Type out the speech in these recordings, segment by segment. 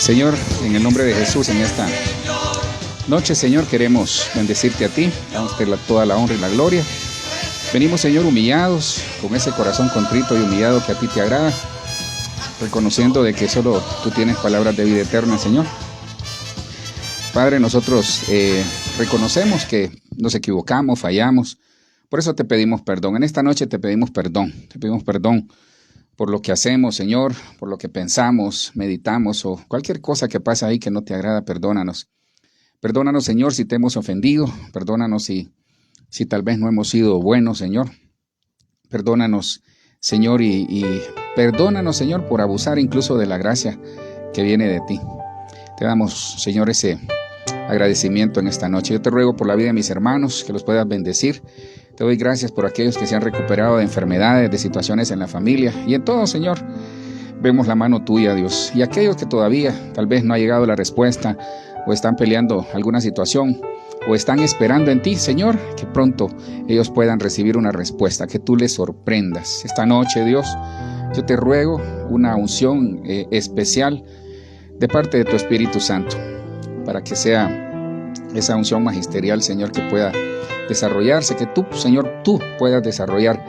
Señor, en el nombre de Jesús, en esta noche, Señor, queremos bendecirte a ti, dándote toda la honra y la gloria. Venimos, Señor, humillados, con ese corazón contrito y humillado que a ti te agrada, reconociendo de que solo tú tienes palabras de vida eterna, Señor. Padre, nosotros reconocemos que nos equivocamos, fallamos, por eso te pedimos perdón. En esta noche te pedimos perdón por lo que hacemos, Señor, por lo que pensamos, meditamos o cualquier cosa que pasa ahí que no te agrada, perdónanos. Perdónanos, Señor, si te hemos ofendido, perdónanos si tal vez no hemos sido buenos, Señor. Perdónanos, Señor, y perdónanos, Señor, por abusar incluso de la gracia que viene de ti. Te damos, Señor, ese agradecimiento en esta noche. Yo te ruego por la vida de mis hermanos, que los puedas bendecir. Te doy gracias por aquellos que se han recuperado de enfermedades, de situaciones en la familia. Y en todo, Señor, vemos la mano tuya, Dios. Y aquellos que todavía tal vez no ha llegado la respuesta, o están peleando alguna situación, o están esperando en ti, Señor, que pronto ellos puedan recibir una respuesta, que tú les sorprendas. Esta noche, Dios, yo te ruego una unción especial de parte de tu Espíritu Santo, para que sea esa unción magisterial, Señor, que pueda desarrollarse, que tú, Señor, tú puedas desarrollar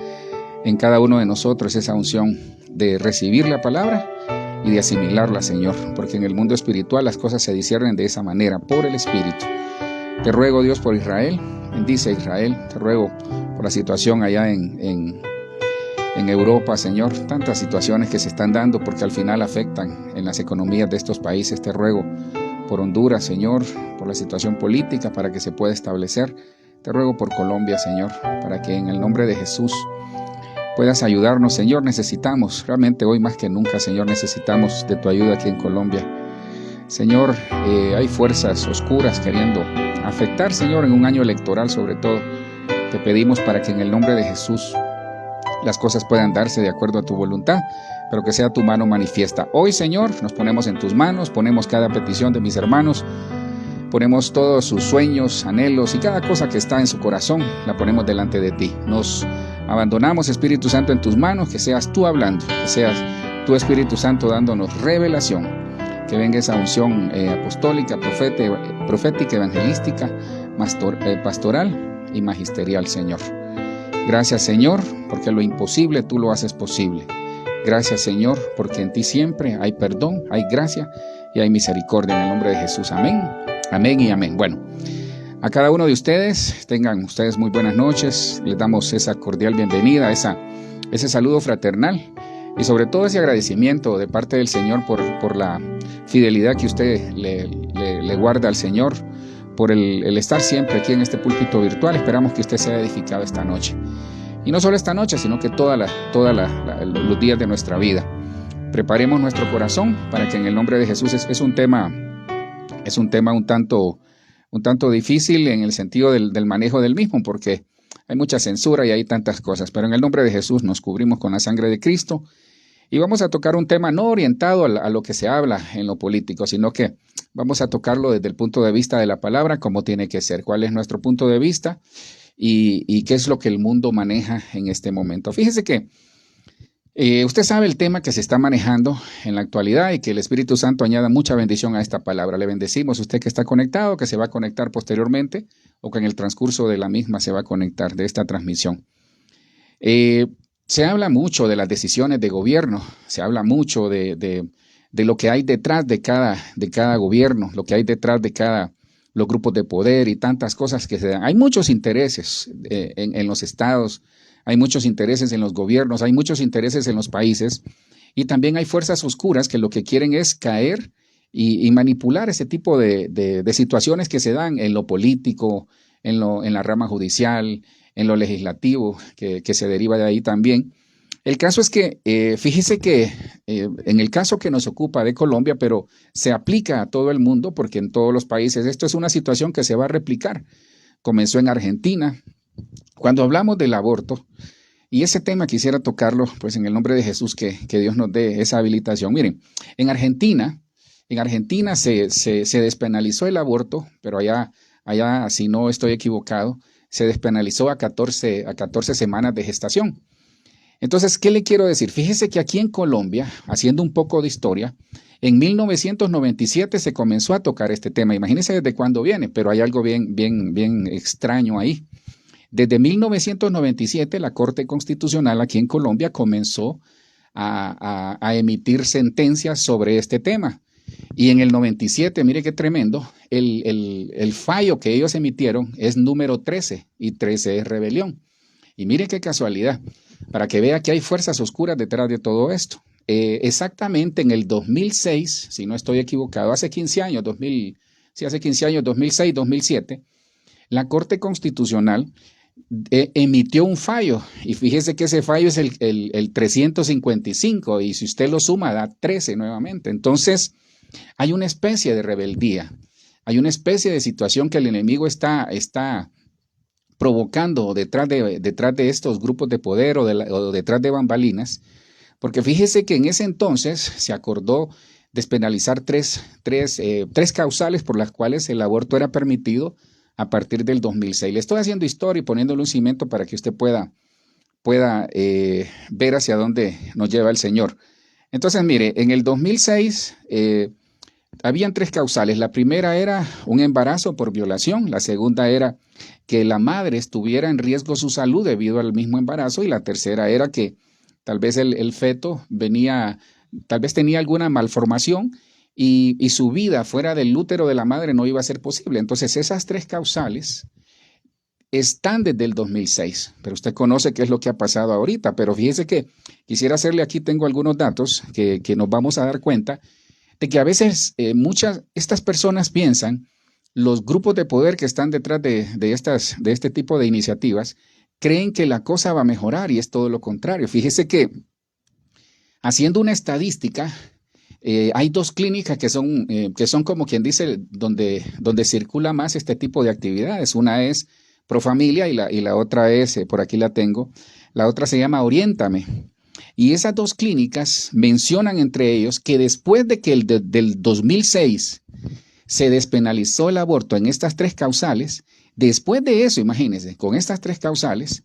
en cada uno de nosotros esa unción de recibir la palabra y de asimilarla, Señor, porque en el mundo espiritual las cosas se disciernen de esa manera, por el Espíritu. Te ruego, Dios, por Israel, bendice a Israel. Te ruego por la situación allá en Europa, Señor, tantas situaciones que se están dando porque al final afectan en las economías de estos países. Te ruego por Honduras, Señor, por la situación política para que se pueda establecer. Te ruego por Colombia, Señor, para que en el nombre de Jesús puedas ayudarnos, Señor. Necesitamos, realmente hoy más que nunca, Señor, necesitamos de tu ayuda aquí en Colombia. Señor, hay fuerzas oscuras queriendo afectar, Señor, en un año electoral sobre todo. Te pedimos para que en el nombre de Jesús las cosas puedan darse de acuerdo a tu voluntad, pero que sea tu mano manifiesta. Hoy, Señor, nos ponemos en tus manos, ponemos cada petición de mis hermanos, ponemos todos sus sueños, anhelos y cada cosa que está en su corazón, la ponemos delante de ti. Nos abandonamos, Espíritu Santo, en tus manos, que seas tú hablando, que seas tu Espíritu Santo dándonos revelación, que venga esa unción apostólica, profética, evangelística, pastoral y magisterial, Señor. Gracias, Señor, porque lo imposible tú lo haces posible. Gracias, Señor, porque en ti siempre hay perdón, hay gracia y hay misericordia. En el nombre de Jesús, amén, amén y amén. Bueno, a cada uno de ustedes, tengan ustedes muy buenas noches. Les damos esa cordial bienvenida, ese saludo fraternal y sobre todo ese agradecimiento de parte del Señor por la fidelidad que usted le guarda al Señor, por el estar siempre aquí en este púlpito virtual. Esperamos que usted sea edificado esta noche. Y no solo esta noche, sino que todos los días de nuestra vida. Preparemos nuestro corazón para que en el nombre de Jesús es un tema un tanto difícil en el sentido del manejo del mismo, porque hay mucha censura y hay tantas cosas. Pero en el nombre de Jesús nos cubrimos con la sangre de Cristo. Y vamos a tocar un tema no orientado a lo que se habla en lo político, sino que vamos a tocarlo desde el punto de vista de la palabra, como tiene que ser, cuál es nuestro punto de vista y qué es lo que el mundo maneja en este momento. Fíjese que usted sabe el tema que se está manejando en la actualidad y que el Espíritu Santo añada mucha bendición a esta palabra. Le bendecimos, usted que está conectado, que se va a conectar posteriormente o que en el transcurso de la misma se va a conectar de esta transmisión. Se habla mucho de las decisiones de gobierno, se habla mucho de lo que hay detrás de cada gobierno, lo que hay detrás de los grupos de poder y tantas cosas que se dan. Hay muchos intereses en los estados, hay muchos intereses en los gobiernos, hay muchos intereses en los países y también hay fuerzas oscuras que lo que quieren es caer y manipular ese tipo de situaciones que se dan en lo político, en la rama judicial, en lo legislativo, que se deriva de ahí también. El caso es que, fíjese que en el caso que nos ocupa de Colombia, pero se aplica a todo el mundo, porque en todos los países esto es una situación que se va a replicar. Comenzó en Argentina. Cuando hablamos del aborto, y ese tema quisiera tocarlo, pues en el nombre de Jesús, que Dios nos dé esa habilitación. Miren, en Argentina se despenalizó el aborto, pero allá, si no estoy equivocado, se despenalizó a 14 semanas de gestación. Entonces, ¿qué le quiero decir? Fíjese que aquí en Colombia, haciendo un poco de historia, En 1997 se comenzó a tocar este tema. Imagínense desde cuándo viene, pero hay algo bien extraño ahí. Desde 1997 la Corte Constitucional aquí en Colombia comenzó a emitir sentencias sobre este tema. Y en el 97, mire qué tremendo, el fallo que ellos emitieron es número 13 y 13 es rebelión. Y mire qué casualidad, para que vea que hay fuerzas oscuras detrás de todo esto. Exactamente en el 2006, si no estoy equivocado, hace 15 años, hace 15 años, 2006, 2007, la Corte Constitucional emitió un fallo, y fíjese que ese fallo es el 355, y si usted lo suma da 13 nuevamente. Entonces hay una especie de rebeldía, hay una especie de situación que el enemigo está provocando detrás de estos grupos de poder o detrás de bambalinas, porque fíjese que en ese entonces se acordó despenalizar tres causales por las cuales el aborto era permitido a partir del 2006. Le estoy haciendo historia y poniéndole un cimiento para que usted pueda ver hacia dónde nos lleva el Señor. Entonces, mire, en el 2006 habían tres causales. La primera era un embarazo por violación. La segunda era que la madre estuviera en riesgo su salud debido al mismo embarazo. Y la tercera era que tal vez el feto tal vez tenía alguna malformación y su vida fuera del útero de la madre no iba a ser posible. Entonces, esas tres causales están desde el 2006, pero usted conoce qué es lo que ha pasado ahorita. Pero fíjese que quisiera hacerle, aquí tengo algunos datos que nos vamos a dar cuenta de que a veces estas personas piensan, los grupos de poder que están detrás de este tipo de iniciativas, creen que la cosa va a mejorar y es todo lo contrario. Fíjese que haciendo una estadística, hay dos clínicas que son como quien dice donde circula más este tipo de actividades. Una es Profamilia y la otra es, por aquí la tengo, la otra se llama Oriéntame. Y esas dos clínicas mencionan entre ellos que después de que del 2006 se despenalizó el aborto en estas tres causales, después de eso, imagínense, con estas tres causales,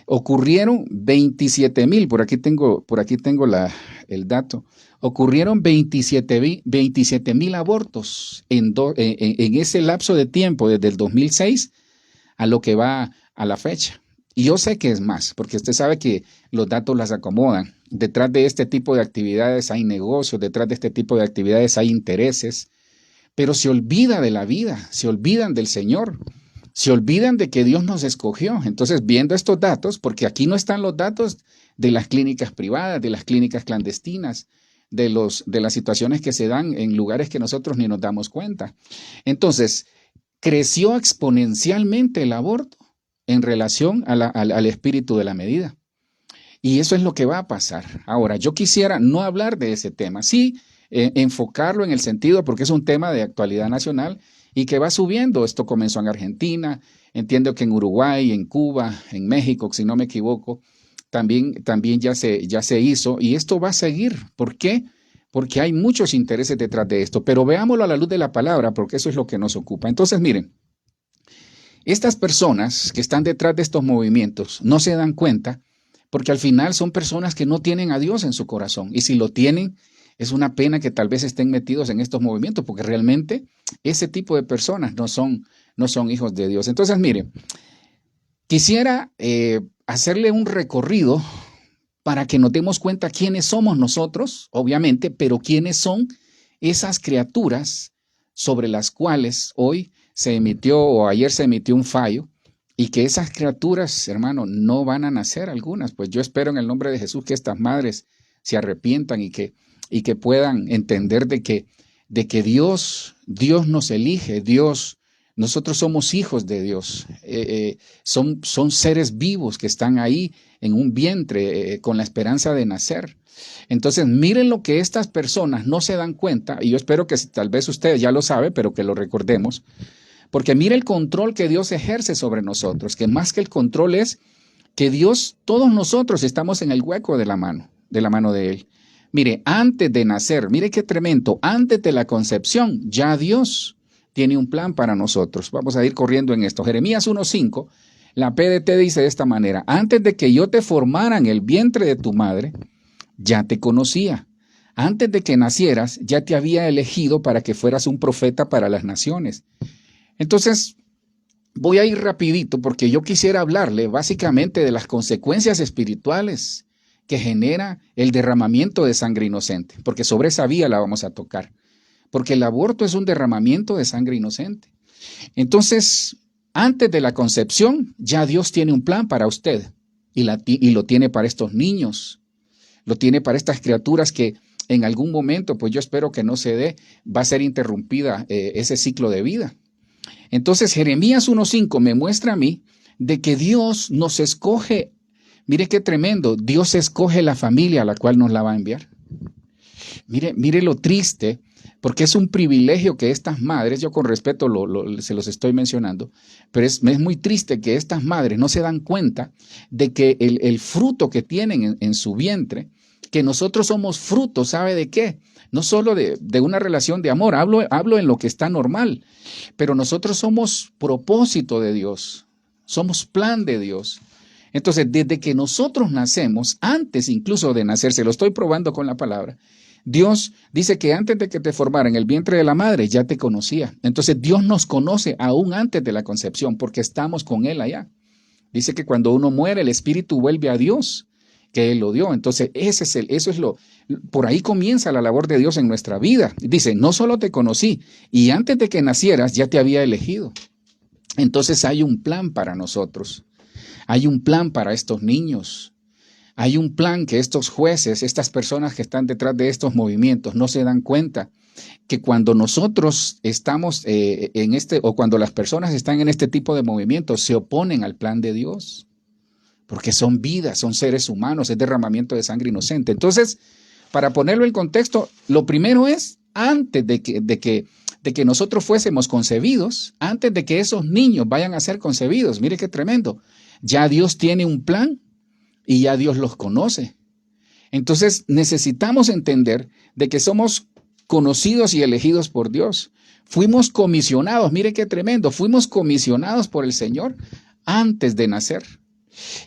ocurrieron 27,000, por aquí tengo el dato, ocurrieron 27,000 abortos en ese lapso de tiempo, desde el 2006 a lo que va a la fecha. Y yo sé que es más, porque usted sabe que los datos las acomodan. Detrás de este tipo de actividades hay negocios, detrás de este tipo de actividades hay intereses, pero se olvida de la vida, se olvidan del Señor, se olvidan de que Dios nos escogió. Entonces, viendo estos datos, porque aquí no están los datos de las clínicas privadas, de las clínicas clandestinas, de las situaciones que se dan en lugares que nosotros ni nos damos cuenta. Entonces, creció exponencialmente el aborto en relación al espíritu de la medida. Y eso es lo que va a pasar. Ahora, yo quisiera no hablar de ese tema, sí enfocarlo en el sentido, porque es un tema de actualidad nacional y que va subiendo. Esto comenzó en Argentina, entiendo que en Uruguay, en Cuba, en México, si no me equivoco, también ya se hizo, y esto va a seguir. ¿Por qué? Porque hay muchos intereses detrás de esto, pero veámoslo a la luz de la palabra, porque eso es lo que nos ocupa. Entonces, miren, estas personas que están detrás de estos movimientos no se dan cuenta, porque al final son personas que no tienen a Dios en su corazón, y si lo tienen, es una pena que tal vez estén metidos en estos movimientos, porque realmente ese tipo de personas no son hijos de Dios. Entonces, mire, quisiera hacerle un recorrido para que nos demos cuenta quiénes somos nosotros, obviamente, pero quiénes son esas criaturas sobre las cuales hoy se emitió o ayer se emitió un fallo, y que esas criaturas, hermano, no van a nacer algunas. Pues yo espero en el nombre de Jesús que estas madres se arrepientan y que puedan entender de que Dios nos elige, nosotros somos hijos de Dios, son seres vivos que están ahí en un vientre con la esperanza de nacer. Entonces, miren lo que estas personas no se dan cuenta, y yo espero que tal vez usted ya lo sabe, pero que lo recordemos, porque mire el control que Dios ejerce sobre nosotros, que más que el control es que Dios, todos nosotros estamos en el hueco de la mano de Él. Mire, antes de nacer, mire qué tremendo, antes de la concepción, ya Dios tiene un plan para nosotros. Vamos a ir corriendo en esto. Jeremías 1:5, la PDT dice de esta manera: antes de que yo te formara en el vientre de tu madre, ya te conocía. Antes de que nacieras, ya te había elegido para que fueras un profeta para las naciones. Entonces, voy a ir rapidito porque yo quisiera hablarle básicamente de las consecuencias espirituales que genera el derramamiento de sangre inocente, porque sobre esa vía la vamos a tocar, porque el aborto es un derramamiento de sangre inocente. Entonces, antes de la concepción, ya Dios tiene un plan para usted y lo tiene para estos niños, lo tiene para estas criaturas que en algún momento, pues yo espero que no se dé, va a ser interrumpida ese ciclo de vida. Entonces, Jeremías 1:5 me muestra a mí de que Dios nos escoge. Mire qué tremendo, Dios escoge la familia a la cual nos la va a enviar. Mire lo triste, porque es un privilegio que estas madres, yo con respeto se los estoy mencionando, pero es muy triste que estas madres no se dan cuenta de que el fruto que tienen en su vientre, que nosotros somos fruto, ¿sabe de qué? No solo de una relación de amor, hablo en lo que está normal, pero nosotros somos propósito de Dios, somos plan de Dios. Entonces, desde que nosotros nacemos, antes incluso de nacer, se lo estoy probando con la palabra, Dios dice que antes de que te formara en el vientre de la madre, ya te conocía. Entonces, Dios nos conoce aún antes de la concepción, porque estamos con Él allá. Dice que cuando uno muere, el espíritu vuelve a Dios, que Él lo dio. Entonces, por ahí comienza la labor de Dios en nuestra vida. Dice, no solo te conocí, y antes de que nacieras, ya te había elegido. Entonces, hay un plan para nosotros. Hay un plan para estos niños. Hay un plan que estos jueces, estas personas que están detrás de estos movimientos no se dan cuenta que cuando nosotros estamos o cuando las personas están en este tipo de movimientos, se oponen al plan de Dios, porque son vidas, son seres humanos, es derramamiento de sangre inocente. Entonces, para ponerlo en contexto, lo primero es, antes de que nosotros fuésemos concebidos, antes de que esos niños vayan a ser concebidos, mire qué tremendo, ya Dios tiene un plan y ya Dios los conoce. Entonces necesitamos entender de que somos conocidos y elegidos por Dios. Fuimos comisionados, mire qué tremendo, fuimos comisionados por el Señor antes de nacer.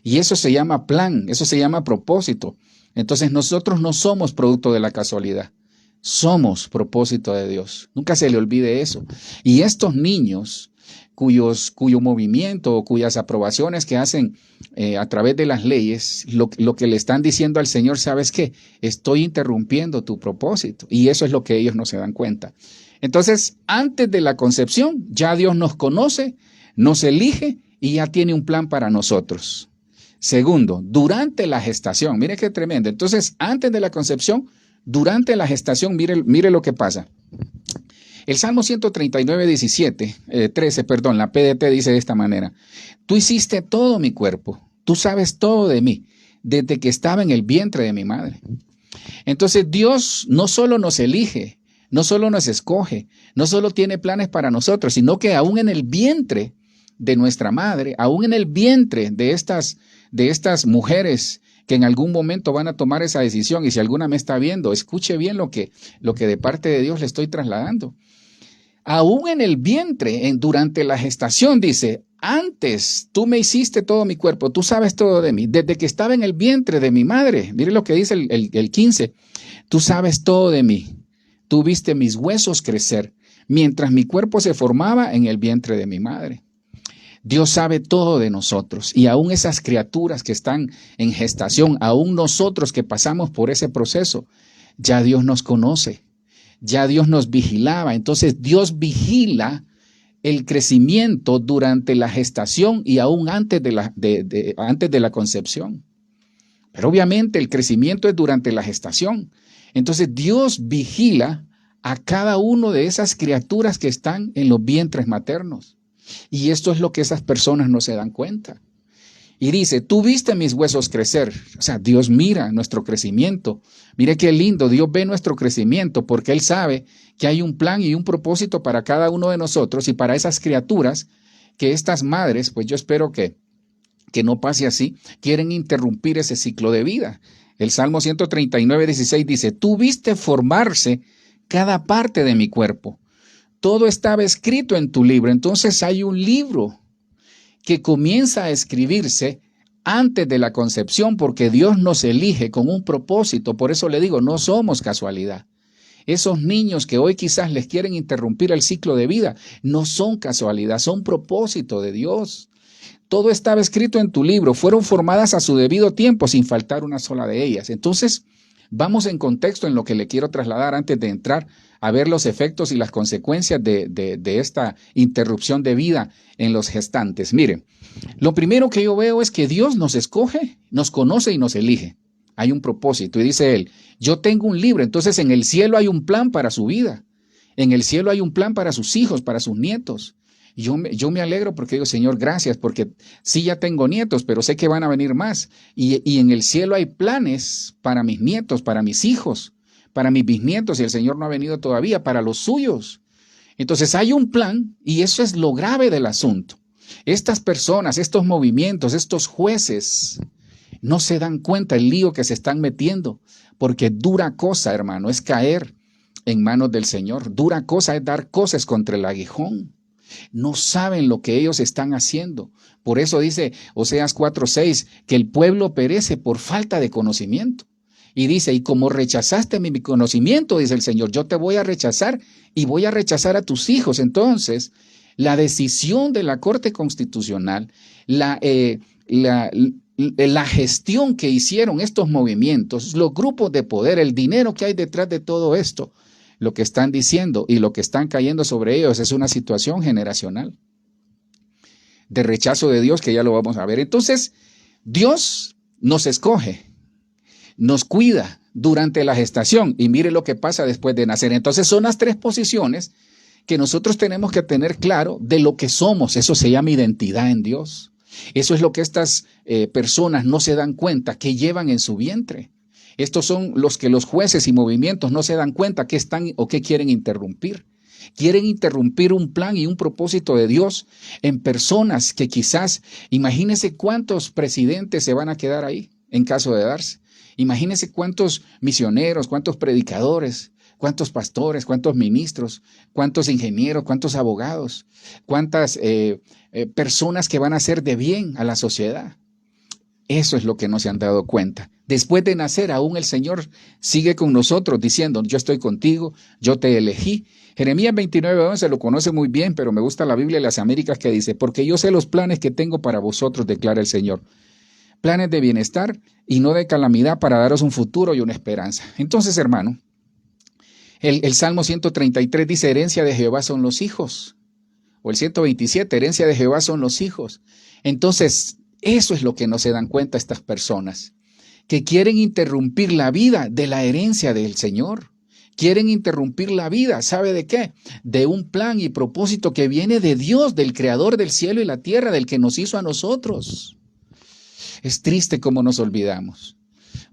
Y eso se llama plan, eso se llama propósito. Entonces nosotros no somos producto de la casualidad, somos propósito de Dios. Nunca se le olvide eso. Y estos niños cuyo movimiento o cuyas aprobaciones que hacen a través de las leyes, lo que le están diciendo al Señor, ¿sabes qué? Estoy interrumpiendo tu propósito. Y eso es lo que ellos no se dan cuenta. Entonces, antes de la concepción, ya Dios nos conoce, nos elige y ya tiene un plan para nosotros. Segundo, durante la gestación, mire qué tremendo. Entonces, antes de la concepción, durante la gestación, mire lo que pasa. El Salmo 139, 13, la PDT dice de esta manera: tú hiciste todo mi cuerpo, tú sabes todo de mí, desde que estaba en el vientre de mi madre. Entonces Dios no solo nos elige, no solo nos escoge, no solo tiene planes para nosotros, sino que aún en el vientre de nuestra madre, aún en el vientre de estas mujeres que en algún momento van a tomar esa decisión, y si alguna me está viendo, escuche bien lo que de parte de Dios le estoy trasladando. Aún en el vientre, durante la gestación, dice, antes tú me hiciste todo mi cuerpo, tú sabes todo de mí, desde que estaba en el vientre de mi madre. Mire lo que dice el 15, tú sabes todo de mí, tú viste mis huesos crecer, mientras mi cuerpo se formaba en el vientre de mi madre. Dios sabe todo de nosotros, y aún esas criaturas que están en gestación, aún nosotros que pasamos por ese proceso, ya Dios nos conoce. Ya Dios nos vigilaba. Entonces Dios vigila el crecimiento durante la gestación y aún antes de la concepción. Pero obviamente el crecimiento es durante la gestación. Entonces Dios vigila a cada uno de esas criaturas que están en los vientres maternos. Y esto es lo que esas personas no se dan cuenta. Y dice, tú viste mis huesos crecer. O sea, Dios mira nuestro crecimiento. Mire qué lindo, Dios ve nuestro crecimiento porque Él sabe que hay un plan y un propósito para cada uno de nosotros y para esas criaturas que estas madres, pues yo espero que no pase así, quieren interrumpir ese ciclo de vida. El Salmo 139, 16 dice, tú viste formarse cada parte de mi cuerpo. Todo estaba escrito en tu libro. Entonces hay un libro que comienza a escribirse antes de la concepción, porque Dios nos elige con un propósito. Por eso le digo, no somos casualidad. Esos niños que hoy quizás les quieren interrumpir el ciclo de vida, no son casualidad, son propósito de Dios. Todo estaba escrito en tu libro, fueron formadas a su debido tiempo, sin faltar una sola de ellas. Entonces, vamos en contexto en lo que le quiero trasladar antes de entrar a ver los efectos y las consecuencias de esta interrupción de vida en los gestantes. Miren, lo primero que yo veo es que Dios nos escoge, nos conoce y nos elige. Hay un propósito y dice él, yo tengo un libro, entonces en el cielo hay un plan para su vida. En el cielo hay un plan para sus hijos, para sus nietos. Yo me alegro porque digo, Señor, gracias, porque sí ya tengo nietos, pero sé que van a venir más. Y en el cielo hay planes para mis nietos, para mis hijos, para mis bisnietos, y el Señor no ha venido todavía, para los suyos. Entonces hay un plan y eso es lo grave del asunto. Estas personas, estos movimientos, estos jueces, no se dan cuenta el lío que se están metiendo, porque dura cosa, hermano, es caer en manos del Señor. Dura cosa es dar cosas contra el aguijón. No saben lo que ellos están haciendo. Por eso dice Oseas 4:6 que el pueblo perece por falta de conocimiento. Y dice, y como rechazaste mi conocimiento, dice el Señor, yo te voy a rechazar y voy a rechazar a tus hijos. Entonces, la decisión de la Corte Constitucional, la gestión que hicieron estos movimientos, los grupos de poder, el dinero que hay detrás de todo esto, lo que están diciendo y lo que están cayendo sobre ellos es una situación generacional de rechazo de Dios, que ya lo vamos a ver. Entonces, Dios nos escoge, nos cuida durante la gestación y mire lo que pasa después de nacer. Entonces, son las tres posiciones que nosotros tenemos que tener claro de lo que somos. Eso se llama identidad en Dios. Eso es lo que estas personas no se dan cuenta que llevan en su vientre. Estos son los que los jueces y movimientos no se dan cuenta que están o que quieren interrumpir. Quieren interrumpir un plan y un propósito de Dios en personas que quizás, imagínense cuántos presidentes se van a quedar ahí en caso de darse. Imagínense cuántos misioneros, cuántos predicadores, cuántos pastores, cuántos ministros, cuántos ingenieros, cuántos abogados, cuántas personas que van a hacer de bien a la sociedad. Eso es lo que no se han dado cuenta. Después de nacer, aún el Señor sigue con nosotros diciendo, yo estoy contigo, yo te elegí. Jeremías 29:11 lo conoce muy bien, pero me gusta la Biblia de las Américas que dice, porque yo sé los planes que tengo para vosotros, declara el Señor. Planes de bienestar y no de calamidad para daros un futuro y una esperanza. Entonces, hermano, el Salmo 133 dice, herencia de Jehová son los hijos. O el 127, herencia de Jehová son los hijos. Entonces, eso es lo que no se dan cuenta estas personas, que quieren interrumpir la vida de la herencia del Señor. Quieren interrumpir la vida, ¿sabe de qué? De un plan y propósito que viene de Dios, del Creador del cielo y la tierra, del que nos hizo a nosotros. Es triste cómo nos olvidamos,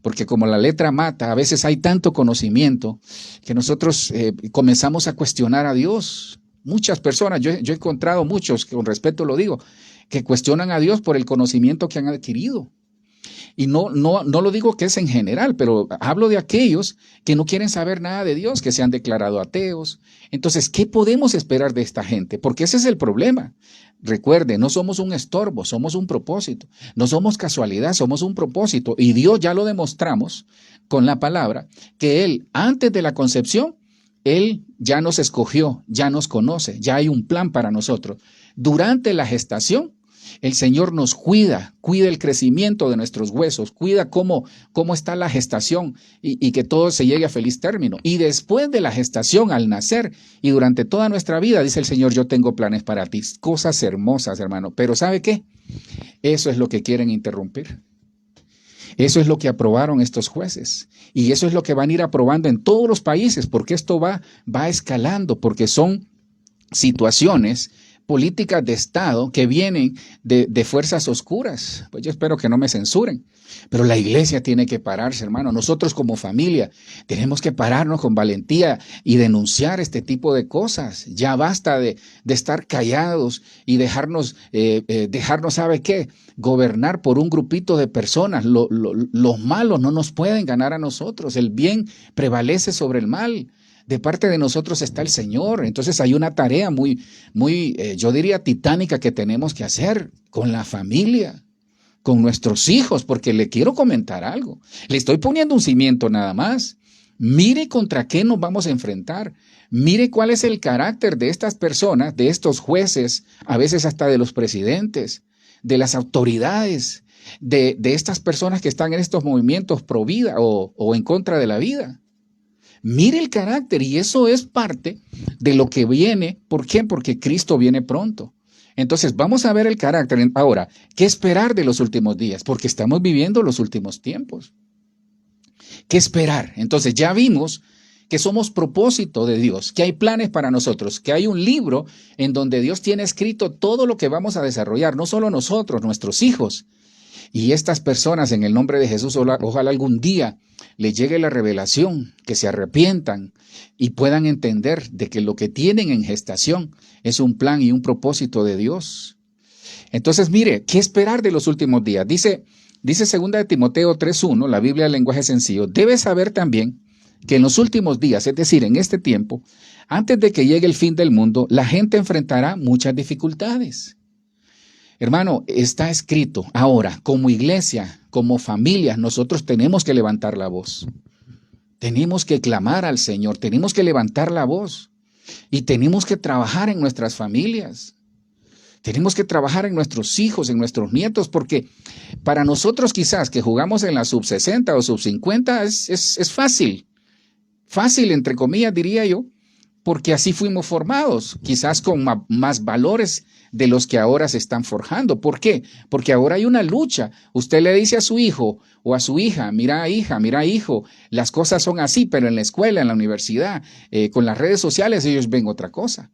porque como la letra mata, a veces hay tanto conocimiento que nosotros comenzamos a cuestionar a Dios. Muchas personas, yo he encontrado muchos, con respeto lo digo, que cuestionan a Dios por el conocimiento que han adquirido. Y no lo digo que es en general, pero hablo de aquellos que no quieren saber nada de Dios, que se han declarado ateos. Entonces, ¿qué podemos esperar de esta gente? Porque ese es el problema. Recuerde, no somos un estorbo, somos un propósito. No somos casualidad, somos un propósito. Y Dios ya lo demostramos con la palabra, que Él, antes de la concepción, Él ya nos escogió, ya nos conoce, ya hay un plan para nosotros. Durante la gestación, el Señor nos cuida el crecimiento de nuestros huesos, cuida cómo está la gestación y que todo se llegue a feliz término. Y después de la gestación, al nacer y durante toda nuestra vida, dice el Señor, yo tengo planes para ti. Cosas hermosas, hermano. Pero ¿sabe qué? Eso es lo que quieren interrumpir. Eso es lo que aprobaron estos jueces. Y eso es lo que van a ir aprobando en todos los países, porque esto va escalando, porque son situaciones políticas de Estado que vienen de fuerzas oscuras. Pues yo espero que no me censuren, pero la iglesia tiene que pararse, hermano. Nosotros como familia tenemos que pararnos con valentía y denunciar este tipo de cosas. Ya basta de estar callados y dejarnos, ¿sabe qué? Gobernar por un grupito de personas. Los malos no nos pueden ganar a nosotros. El bien prevalece sobre el mal. De parte de nosotros está el Señor. Entonces hay una tarea muy, yo diría titánica que tenemos que hacer con la familia, con nuestros hijos, porque le quiero comentar algo. Le estoy poniendo un cimiento nada más. Mire contra qué nos vamos a enfrentar. Mire cuál es el carácter de estas personas, de estos jueces, a veces hasta de los presidentes, de las autoridades, de estas personas que están en estos movimientos pro vida o en contra de la vida. Mire el carácter, y eso es parte de lo que viene. ¿Por qué? Porque Cristo viene pronto. Entonces vamos a ver el carácter. Ahora, ¿qué esperar de los últimos días? Porque estamos viviendo los últimos tiempos. ¿Qué esperar? Entonces ya vimos que somos propósito de Dios, que hay planes para nosotros, que hay un libro en donde Dios tiene escrito todo lo que vamos a desarrollar, no solo nosotros, nuestros hijos. Y estas personas, en el nombre de Jesús, ojalá algún día les llegue la revelación, que se arrepientan y puedan entender de que lo que tienen en gestación es un plan y un propósito de Dios. Entonces, mire, ¿qué esperar de los últimos días? Dice 2 de Timoteo 3:1, la Biblia en lenguaje sencillo, debes saber también que en los últimos días, es decir, en este tiempo, antes de que llegue el fin del mundo, la gente enfrentará muchas dificultades. Hermano, está escrito. Ahora, como iglesia, como familia, nosotros tenemos que levantar la voz. Tenemos que clamar al Señor, tenemos que levantar la voz y tenemos que trabajar en nuestras familias. Tenemos que trabajar en nuestros hijos, en nuestros nietos, porque para nosotros quizás que jugamos en la sub-60 o sub-50 es fácil. Fácil, entre comillas, diría yo, porque así fuimos formados, quizás con más valores de los que ahora se están forjando. ¿Por qué? Porque ahora hay una lucha. Usted le dice a su hijo o a su hija, mira hijo, las cosas son así, pero en la escuela, en la universidad, con las redes sociales ellos ven otra cosa.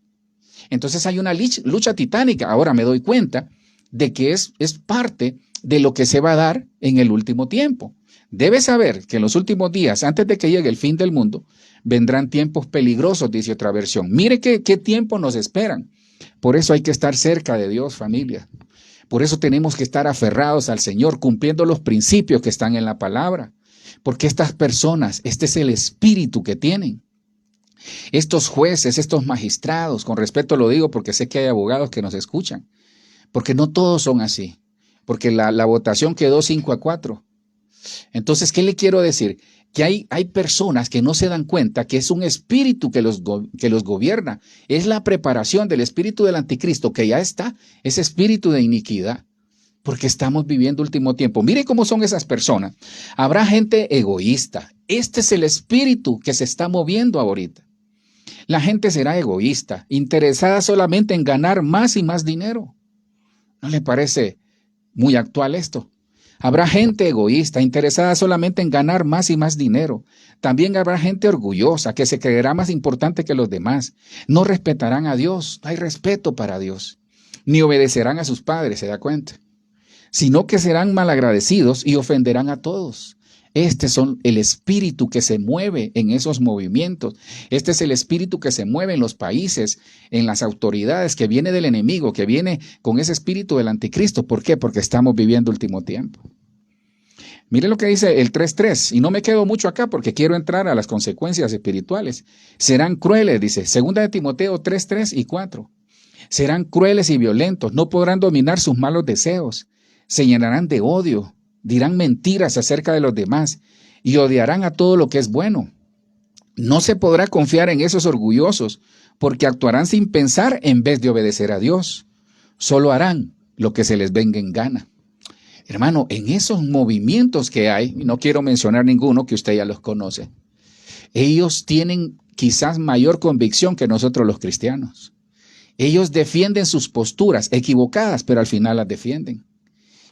Entonces hay una lucha titánica. Ahora me doy cuenta de que es parte de lo que se va a dar en el último tiempo. Debes saber que en los últimos días, antes de que llegue el fin del mundo, vendrán tiempos peligrosos, dice otra versión. Mire qué tiempo nos esperan. Por eso hay que estar cerca de Dios, familia. Por eso tenemos que estar aferrados al Señor, cumpliendo los principios que están en la palabra. Porque estas personas, este es el espíritu que tienen. Estos jueces, estos magistrados, con respeto lo digo porque sé que hay abogados que nos escuchan, porque no todos son así, porque la votación quedó 5-4. Entonces, ¿qué le quiero decir? Que hay personas que no se dan cuenta que es un espíritu que los gobierna. Es la preparación del espíritu del anticristo que ya está, ese espíritu de iniquidad, porque estamos viviendo último tiempo. Mire cómo son esas personas. Habrá gente egoísta. Este es el espíritu que se está moviendo ahorita. La gente será egoísta, interesada solamente en ganar más y más dinero. ¿No le parece muy actual esto? Habrá gente egoísta, interesada solamente en ganar más y más dinero. También habrá gente orgullosa, que se creerá más importante que los demás. No respetarán a Dios, no hay respeto para Dios. Ni obedecerán a sus padres, ¿se da cuenta? Sino que serán malagradecidos y ofenderán a todos. Este es el espíritu que se mueve en esos movimientos. Este es el espíritu que se mueve en los países, en las autoridades, que viene del enemigo, que viene con ese espíritu del anticristo. ¿Por qué? Porque estamos viviendo último tiempo. Mire lo que dice el 3:3, y no me quedo mucho acá porque quiero entrar a las consecuencias espirituales. Serán crueles, dice, 2 de Timoteo 3:3 y 4. Serán crueles y violentos, no podrán dominar sus malos deseos, se llenarán de odio, dirán mentiras acerca de los demás y odiarán a todo lo que es bueno. No se podrá confiar en esos orgullosos porque actuarán sin pensar en vez de obedecer a Dios. Solo harán lo que se les venga en gana. Hermano, en esos movimientos que hay, y no quiero mencionar ninguno que usted ya los conoce, ellos tienen quizás mayor convicción que nosotros los cristianos. Ellos defienden sus posturas equivocadas, pero al final las defienden.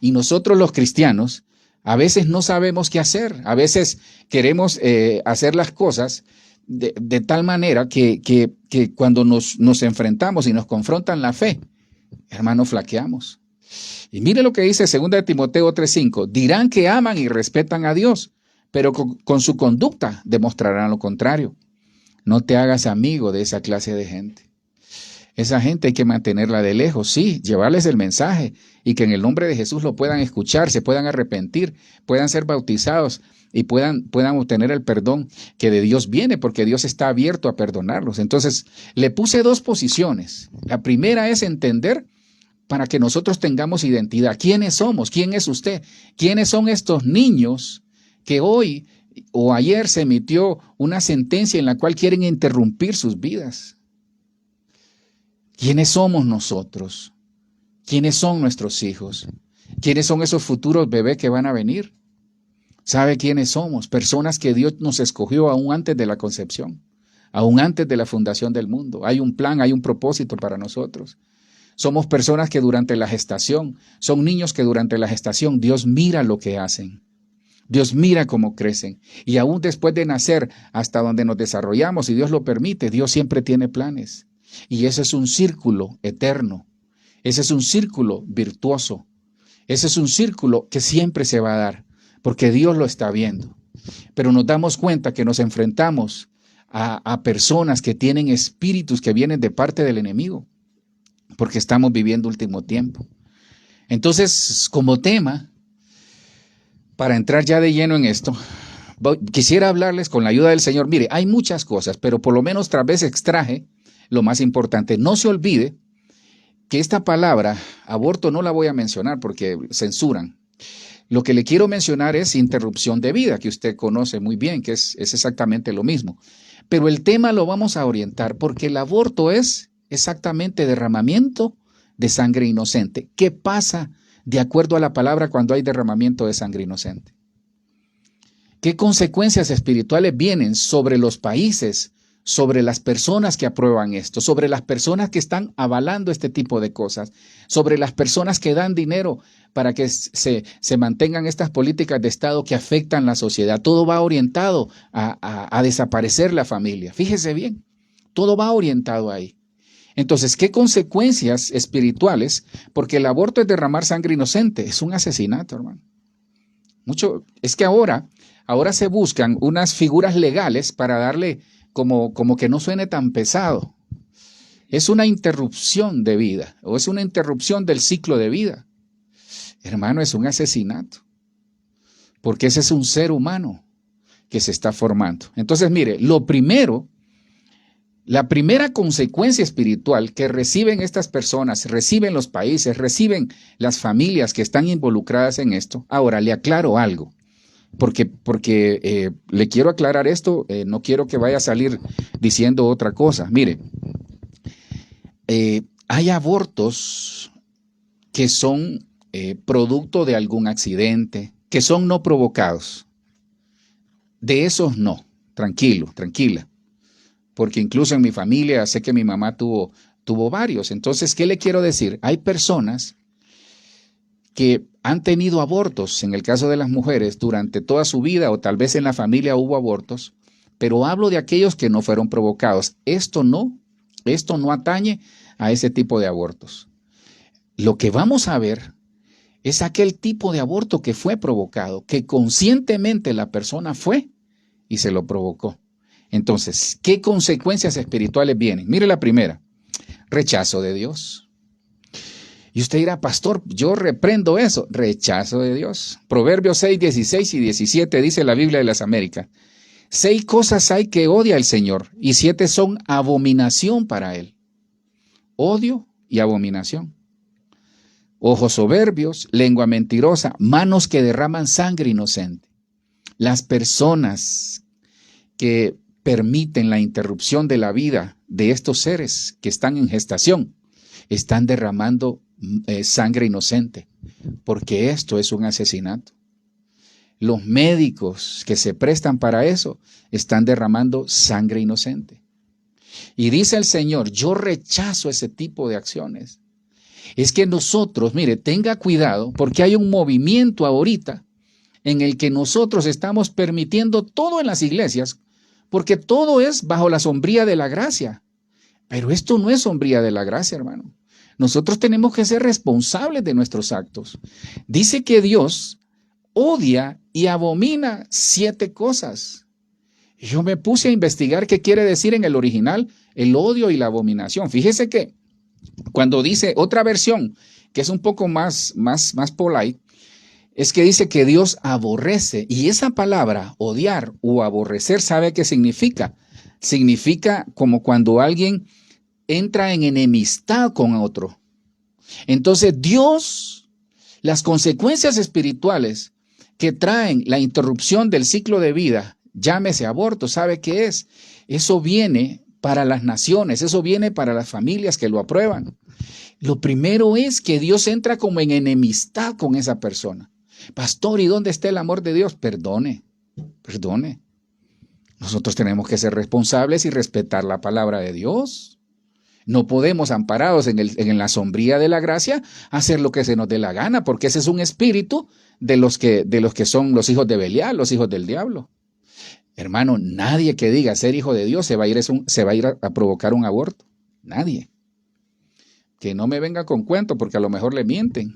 Y nosotros los cristianos a veces no sabemos qué hacer. A veces queremos hacer las cosas de tal manera que cuando nos enfrentamos y nos confrontan la fe, hermano, flaqueamos. Y mire lo que dice 2 de Timoteo 3:5. Dirán que aman y respetan a Dios, pero con su conducta demostrarán lo contrario. No te hagas amigo de esa clase de gente. Esa gente hay que mantenerla de lejos, sí, llevarles el mensaje y que en el nombre de Jesús lo puedan escuchar, se puedan arrepentir, puedan ser bautizados y puedan obtener el perdón que de Dios viene, porque Dios está abierto a perdonarlos. Entonces, le puse dos posiciones. La primera es entender para que nosotros tengamos identidad. ¿Quiénes somos? ¿Quién es usted? ¿Quiénes son estos niños que hoy o ayer se emitió una sentencia en la cual quieren interrumpir sus vidas? ¿Quiénes somos nosotros? ¿Quiénes son nuestros hijos? ¿Quiénes son esos futuros bebés que van a venir? ¿Sabe quiénes somos? Personas que Dios nos escogió aún antes de la concepción, aún antes de la fundación del mundo. Hay un plan, hay un propósito para nosotros. Somos personas que durante la gestación, son niños que durante la gestación Dios mira lo que hacen. Dios mira cómo crecen. Y aún después de nacer, hasta donde nos desarrollamos, si Dios lo permite, Dios siempre tiene planes. Y ese es un círculo eterno. Ese es un círculo virtuoso. Ese es un círculo que siempre se va a dar, porque Dios lo está viendo. Pero nos damos cuenta que nos enfrentamos a personas que tienen espíritus que vienen de parte del enemigo, porque estamos viviendo último tiempo. Entonces, como tema, para entrar ya de lleno en esto, quisiera hablarles con la ayuda del Señor. Mire, hay muchas cosas, pero por lo menos otra vez extraje lo más importante. No se olvide que esta palabra, aborto, no la voy a mencionar porque censuran. Lo que le quiero mencionar es interrupción de vida, que usted conoce muy bien, que es exactamente lo mismo. Pero el tema lo vamos a orientar porque el aborto es exactamente derramamiento de sangre inocente. ¿Qué pasa de acuerdo a la palabra cuando hay derramamiento de sangre inocente? ¿Qué consecuencias espirituales vienen sobre los países, sobre las personas que aprueban esto, sobre las personas que están avalando este tipo de cosas, sobre las personas que dan dinero para que se mantengan estas políticas de Estado que afectan la sociedad? Todo va orientado a desaparecer la familia. Fíjese bien, todo va orientado ahí. Entonces, ¿qué consecuencias espirituales? Porque el aborto es derramar sangre inocente, es un asesinato, hermano. Es que ahora se buscan unas figuras legales para darle como que no suene tan pesado. Es una interrupción de vida o es una interrupción del ciclo de vida. Hermano, es un asesinato, porque ese es un ser humano que se está formando. Entonces, mire, la primera consecuencia espiritual que reciben estas personas, reciben los países, reciben las familias que están involucradas en esto. Ahora, le aclaro algo. Porque le quiero aclarar esto, no quiero que vaya a salir diciendo otra cosa. Mire, hay abortos que son producto de algún accidente, que son no provocados. De esos no, tranquilo, tranquila. Porque incluso en mi familia sé que mi mamá tuvo varios. Entonces, ¿qué le quiero decir? Hay personas que han tenido abortos, en el caso de las mujeres, durante toda su vida, o tal vez en la familia hubo abortos, pero hablo de aquellos que no fueron provocados. Esto no atañe a ese tipo de abortos. Lo que vamos a ver es aquel tipo de aborto que fue provocado, que conscientemente la persona fue y se lo provocó. Entonces, ¿qué consecuencias espirituales vienen? Mire la primera, rechazo de Dios. Y usted dirá, pastor, yo reprendo eso, rechazo de Dios. Proverbios 6, 16 y 17 dice la Biblia de las Américas. 6 cosas hay que odia el Señor y 7 son abominación para Él. Odio y abominación. Ojos soberbios, lengua mentirosa, manos que derraman sangre inocente. Las personas que permiten la interrupción de la vida de estos seres que están en gestación, están derramando sangre inocente, porque esto es un asesinato. Los médicos que se prestan para eso están derramando sangre inocente. Y dice el Señor, yo rechazo ese tipo de acciones. Es que nosotros, mire, tenga cuidado, porque hay un movimiento ahorita en el que nosotros estamos permitiendo todo en las iglesias, porque todo es bajo la sombría de la gracia. Pero esto no es sombría de la gracia, hermano. Nosotros tenemos que ser responsables de nuestros actos. Dice que Dios odia y abomina 7 cosas. Yo me puse a investigar qué quiere decir en el original el odio y la abominación. Fíjese que cuando dice otra versión, que es un poco más polite, es que dice que Dios aborrece. Y esa palabra, odiar o aborrecer, ¿sabe qué significa? Significa como cuando alguien entra en enemistad con otro. Entonces Dios, las consecuencias espirituales que traen la interrupción del ciclo de vida, llámese aborto, ¿sabe qué es? Eso viene para las naciones, eso viene para las familias que lo aprueban. Lo primero es que Dios entra como en enemistad con esa persona. Pastor, ¿y dónde está el amor de Dios? Perdone. Nosotros tenemos que ser responsables y respetar la palabra de Dios. No podemos, amparados en la sombría de la gracia, hacer lo que se nos dé la gana, porque ese es un espíritu de los que son los hijos de Belial, los hijos del diablo. Hermano, nadie que diga ser hijo de Dios se va a ir a provocar un aborto. Nadie. Que no me venga con cuento, porque a lo mejor le mienten.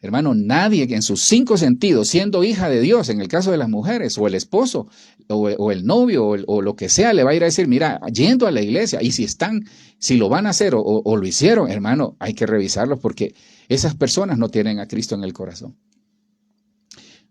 Hermano, nadie que en sus 5 sentidos, siendo hija de Dios, en el caso de las mujeres, o el esposo, o el novio, o lo que sea, le va a ir a decir, mira, yendo a la iglesia, y si lo van a hacer o lo hicieron, hermano, hay que revisarlos, porque esas personas no tienen a Cristo en el corazón.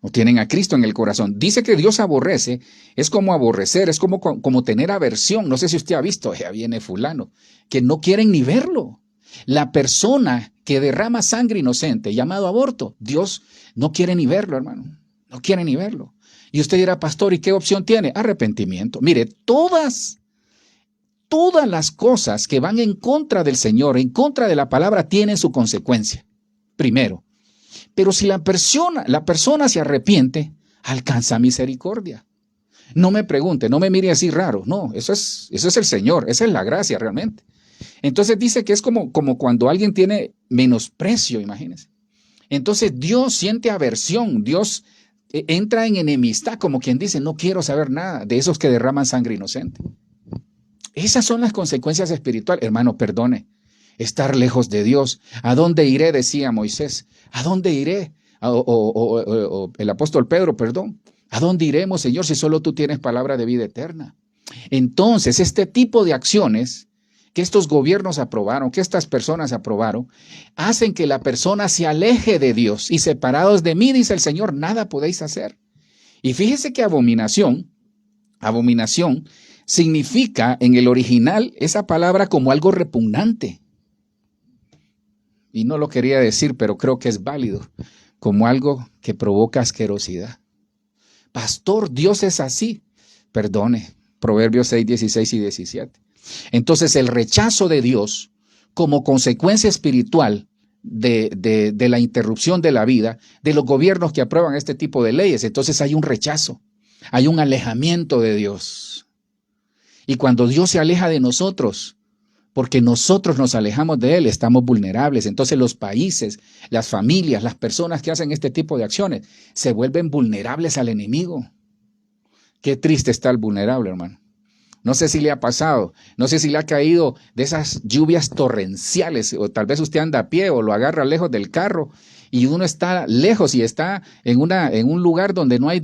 No tienen a Cristo en el corazón. Dice que Dios aborrece, es como aborrecer, es como tener aversión. No sé si usted ha visto, ya viene fulano, que no quieren ni verlo. La persona que derrama sangre inocente, llamado aborto, Dios no quiere ni verlo, hermano. No quiere ni verlo. Y usted dirá, pastor, ¿y qué opción tiene? Arrepentimiento. Mire, todas las cosas que van en contra del Señor, en contra de la palabra, tienen su consecuencia. Primero. Pero si la persona se arrepiente, alcanza misericordia. No me pregunte, no me mire así raro. No, eso es el Señor, esa es la gracia realmente. Entonces dice que es como cuando alguien tiene menosprecio, imagínense. Entonces Dios siente aversión, Dios entra en enemistad, como quien dice, no quiero saber nada de esos que derraman sangre inocente. Esas son las consecuencias espirituales. Hermano, perdone, estar lejos de Dios. ¿A dónde iré? Decía Moisés. ¿A dónde iré? O el apóstol Pedro, perdón. ¿A dónde iremos, Señor, si solo tú tienes palabra de vida eterna? Entonces, este tipo de acciones que estos gobiernos aprobaron, que estas personas aprobaron, hacen que la persona se aleje de Dios. Y separados de mí, dice el Señor, nada podéis hacer. Y fíjese que abominación significa en el original esa palabra como algo repugnante. Y no lo quería decir, pero creo que es válido, como algo que provoca asquerosidad. Pastor, Dios es así. Perdone, Proverbios 6, 16 y 17. Entonces el rechazo de Dios como consecuencia espiritual de la interrupción de la vida, de los gobiernos que aprueban este tipo de leyes, entonces hay un rechazo, hay un alejamiento de Dios. Y cuando Dios se aleja de nosotros, porque nosotros nos alejamos de Él, estamos vulnerables. Entonces los países, las familias, las personas que hacen este tipo de acciones, se vuelven vulnerables al enemigo. Qué triste está el vulnerable, hermano. No sé si le ha pasado, no sé si le ha caído de esas lluvias torrenciales, o tal vez usted anda a pie o lo agarra lejos del carro y uno está lejos y está en un lugar donde no hay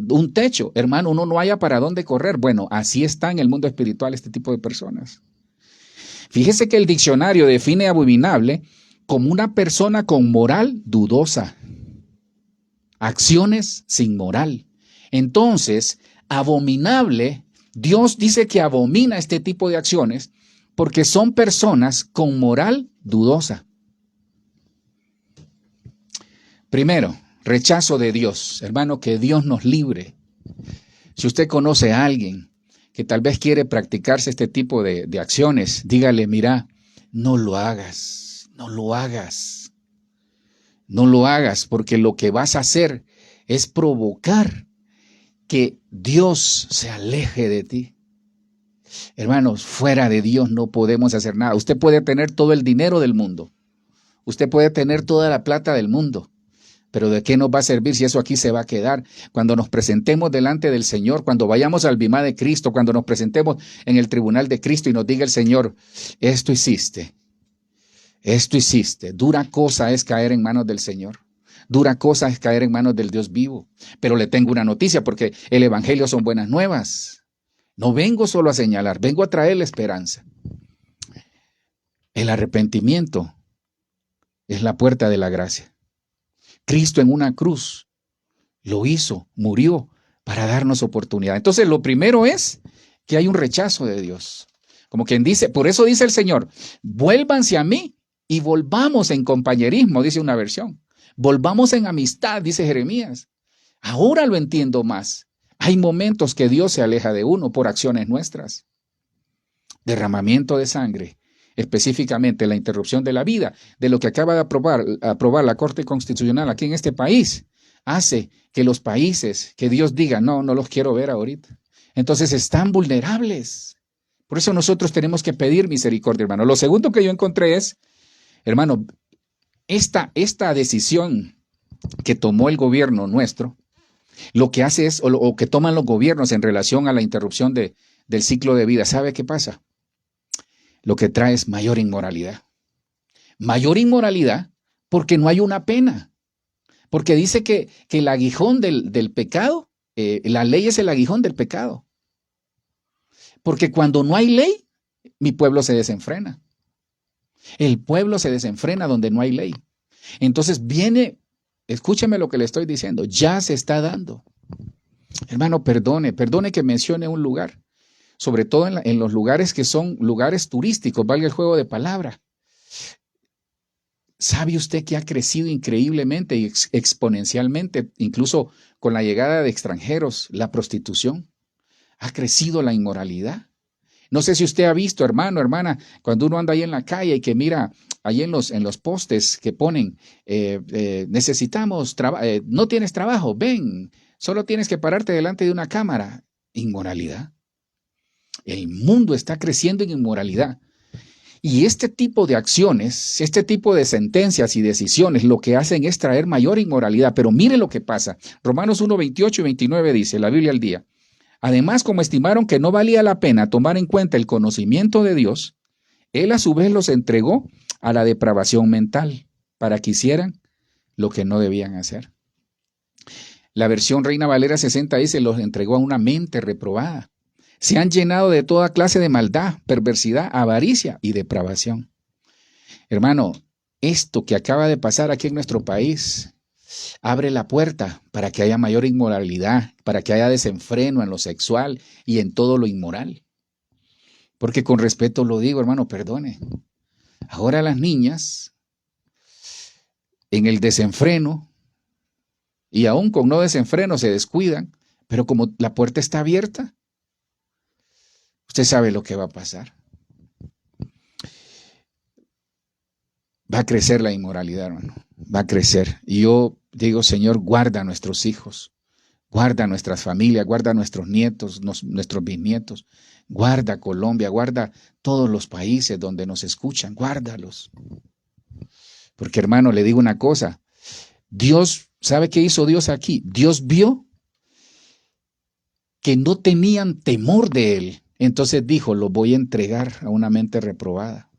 un techo. Hermano, uno no haya para dónde correr. Bueno, así está en el mundo espiritual este tipo de personas. Fíjese que el diccionario define abominable como una persona con moral dudosa, acciones sin moral. Entonces, abominable, Dios dice que abomina este tipo de acciones porque son personas con moral dudosa. Primero, rechazo de Dios. Hermano, que Dios nos libre. Si usted conoce a alguien que tal vez quiere practicarse este tipo de acciones, dígale, mira, no lo hagas, no lo hagas. No lo hagas, porque lo que vas a hacer es provocar que Dios se aleje de ti. Hermanos, fuera de Dios no podemos hacer nada. Usted puede tener todo el dinero del mundo. Usted puede tener toda la plata del mundo. Pero ¿de qué nos va a servir si eso aquí se va a quedar? Cuando nos presentemos delante del Señor, cuando vayamos al bimá de Cristo, cuando nos presentemos en el tribunal de Cristo y nos diga el Señor, esto hiciste. Dura cosa es caer en manos del Señor. Dura cosa es caer en manos del Dios vivo. Pero le tengo una noticia, porque el evangelio son buenas nuevas. No vengo solo a señalar, vengo a traerle esperanza. El arrepentimiento es la puerta de la gracia. Cristo en una cruz lo hizo, murió para darnos oportunidad. Entonces lo primero es que hay un rechazo de Dios. Como quien dice, por eso dice el Señor, vuélvanse a mí y volvamos en compañerismo, dice una versión. Volvamos en amistad, dice Jeremías. Ahora lo entiendo más. Hay momentos que Dios se aleja de uno por acciones nuestras. Derramamiento de sangre, específicamente la interrupción de la vida, de lo que acaba de aprobar la Corte Constitucional aquí en este país, hace que los países que Dios diga, no los quiero ver ahorita. Entonces están vulnerables. Por eso nosotros tenemos que pedir misericordia, hermano. Lo segundo que yo encontré es, hermano, esta decisión que tomó el gobierno nuestro, lo que hace es, o que toman los gobiernos en relación a la interrupción del ciclo de vida, ¿sabe qué pasa? Lo que trae es mayor inmoralidad. Mayor inmoralidad porque no hay una pena. Porque dice que el aguijón del pecado, la ley es el aguijón del pecado. Porque cuando no hay ley, mi pueblo se desenfrena. El pueblo se desenfrena donde no hay ley. Entonces viene, escúcheme lo que le estoy diciendo, ya se está dando. Hermano, perdone que mencione un lugar, sobre todo en los lugares que son lugares turísticos, valga el juego de palabra. ¿Sabe usted que ha crecido increíblemente y exponencialmente, incluso con la llegada de extranjeros, la prostitución? Ha crecido la inmoralidad. No sé si usted ha visto, hermano, hermana, cuando uno anda ahí en la calle y que mira ahí en los postes que ponen, necesitamos trabajo, no tienes trabajo, ven, solo tienes que pararte delante de una cámara. Inmoralidad. El mundo está creciendo en inmoralidad. Y este tipo de acciones, este tipo de sentencias y decisiones, lo que hacen es traer mayor inmoralidad. Pero mire lo que pasa. Romanos 1, 28 y 29 dice, la Biblia al día. Además, como estimaron que no valía la pena tomar en cuenta el conocimiento de Dios, Él a su vez los entregó a la depravación mental para que hicieran lo que no debían hacer. La versión Reina Valera 60 dice, los entregó a una mente reprobada. Se han llenado de toda clase de maldad, perversidad, avaricia y depravación. Hermano, esto que acaba de pasar aquí en nuestro país abre la puerta para que haya mayor inmoralidad, para que haya desenfreno en lo sexual y en todo lo inmoral. Porque con respeto lo digo, hermano, perdone. Ahora las niñas, en el desenfreno, y aún con no desenfreno se descuidan, pero como la puerta está abierta, usted sabe lo que va a pasar. Va a crecer la inmoralidad, hermano. Va a crecer. Y yo digo, Señor, guarda a nuestros hijos, guarda a nuestras familias, guarda a nuestros nietos, nuestros bisnietos, guarda Colombia, guarda todos los países donde nos escuchan, guárdalos. Porque, hermano, le digo una cosa, Dios, ¿sabe qué hizo Dios aquí? Dios vio que no tenían temor de Él. Entonces dijo, lo voy a entregar a una mente reprobada.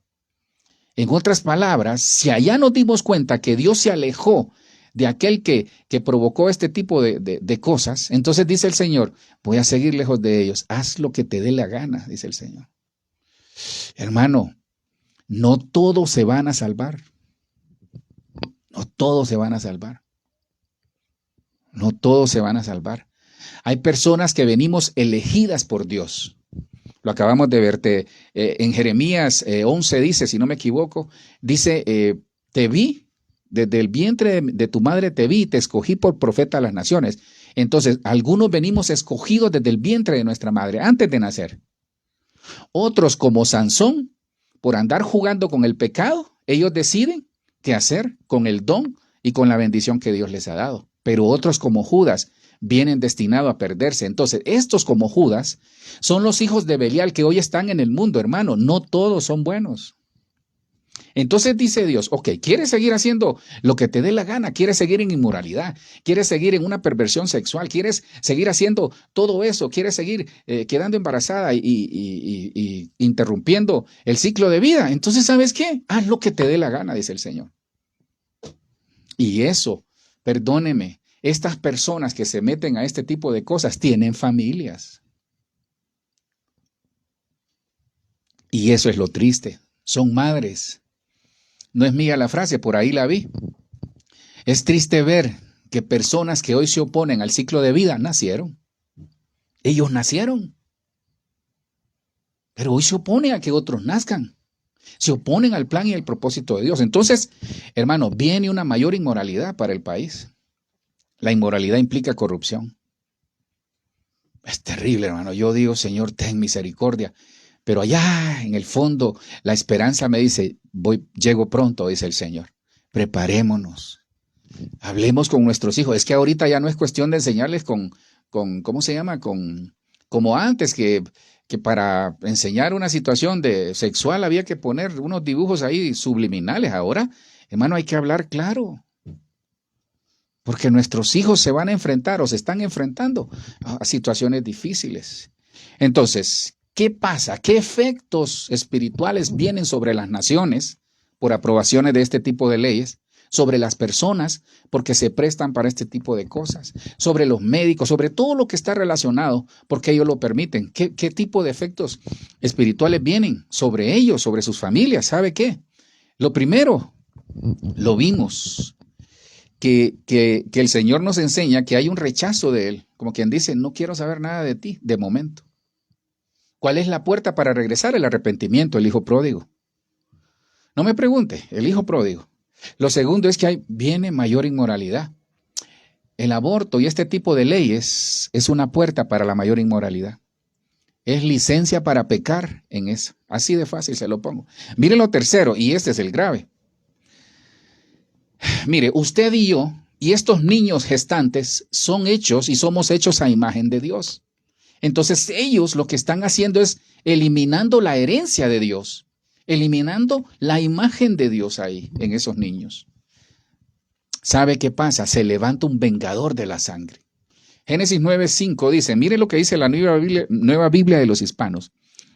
En otras palabras, si allá nos dimos cuenta que Dios se alejó de aquel que provocó este tipo de cosas, entonces dice el Señor, voy a seguir lejos de ellos. Haz lo que te dé la gana, dice el Señor. Hermano, no todos se van a salvar. No todos se van a salvar. No todos se van a salvar. Hay personas que venimos elegidas por Dios. Lo acabamos de ver, en Jeremías 11 dice, si no me equivoco, dice, te vi, desde el vientre de tu madre te vi y te escogí por profeta a las naciones. Entonces, algunos venimos escogidos desde el vientre de nuestra madre, antes de nacer. Otros, como Sansón, por andar jugando con el pecado, ellos deciden qué hacer con el don y con la bendición que Dios les ha dado. Pero otros, como Judas, vienen destinados a perderse. Entonces, estos como Judas son los hijos de Belial que hoy están en el mundo, hermano. No todos son buenos. Entonces dice Dios, ok, ¿quieres seguir haciendo lo que te dé la gana? ¿Quieres seguir en inmoralidad? ¿Quieres seguir en una perversión sexual? ¿Quieres seguir haciendo todo eso? ¿Quieres seguir quedando embarazada y interrumpiendo el ciclo de vida? Entonces, ¿sabes qué? Haz lo que te dé la gana, dice el Señor. Y eso, perdóneme, estas personas que se meten a este tipo de cosas tienen familias. Y eso es lo triste. Son madres. No es mía la frase, por ahí la vi. Es triste ver que personas que hoy se oponen al ciclo de vida nacieron. Ellos nacieron. Pero hoy se opone a que otros nazcan. Se oponen al plan y al propósito de Dios. Entonces, hermano, viene una mayor inmoralidad para el país. La inmoralidad implica corrupción. Es terrible, hermano. Yo digo, Señor, ten misericordia. Pero allá en el fondo, la esperanza me dice, llego pronto, dice el Señor. Preparémonos. Hablemos con nuestros hijos. Es que ahorita ya no es cuestión de enseñarles ¿cómo se llama? Como antes, que para enseñar una situación sexual había que poner unos dibujos ahí subliminales. Ahora, hermano, hay que hablar claro. Porque nuestros hijos se van a enfrentar o se están enfrentando a situaciones difíciles. Entonces, ¿qué pasa? ¿Qué efectos espirituales vienen sobre las naciones por aprobaciones de este tipo de leyes? Sobre las personas porque se prestan para este tipo de cosas, sobre los médicos, sobre todo lo que está relacionado porque ellos lo permiten. ¿Qué tipo de efectos espirituales vienen sobre ellos, sobre sus familias? ¿Sabe qué? Lo primero, lo vimos, que el Señor nos enseña que hay un rechazo de Él, como quien dice, no quiero saber nada de ti de momento. ¿Cuál es la puerta para regresar? El arrepentimiento, el hijo pródigo. No me pregunte, el hijo pródigo. Lo segundo es que viene mayor inmoralidad. El aborto y este tipo de leyes es una puerta para la mayor inmoralidad. Es licencia para pecar en eso. Así de fácil se lo pongo. Mire lo tercero, y este es el grave. Mire, usted y yo y estos niños gestantes son hechos y somos hechos a imagen de Dios. Entonces ellos lo que están haciendo es eliminando la herencia de Dios. Eliminando la imagen de Dios ahí, en esos niños. ¿Sabe qué pasa? Se levanta un vengador de la sangre. Génesis 9:5 dice, mire lo que dice la Nueva Biblia de los Hispanos.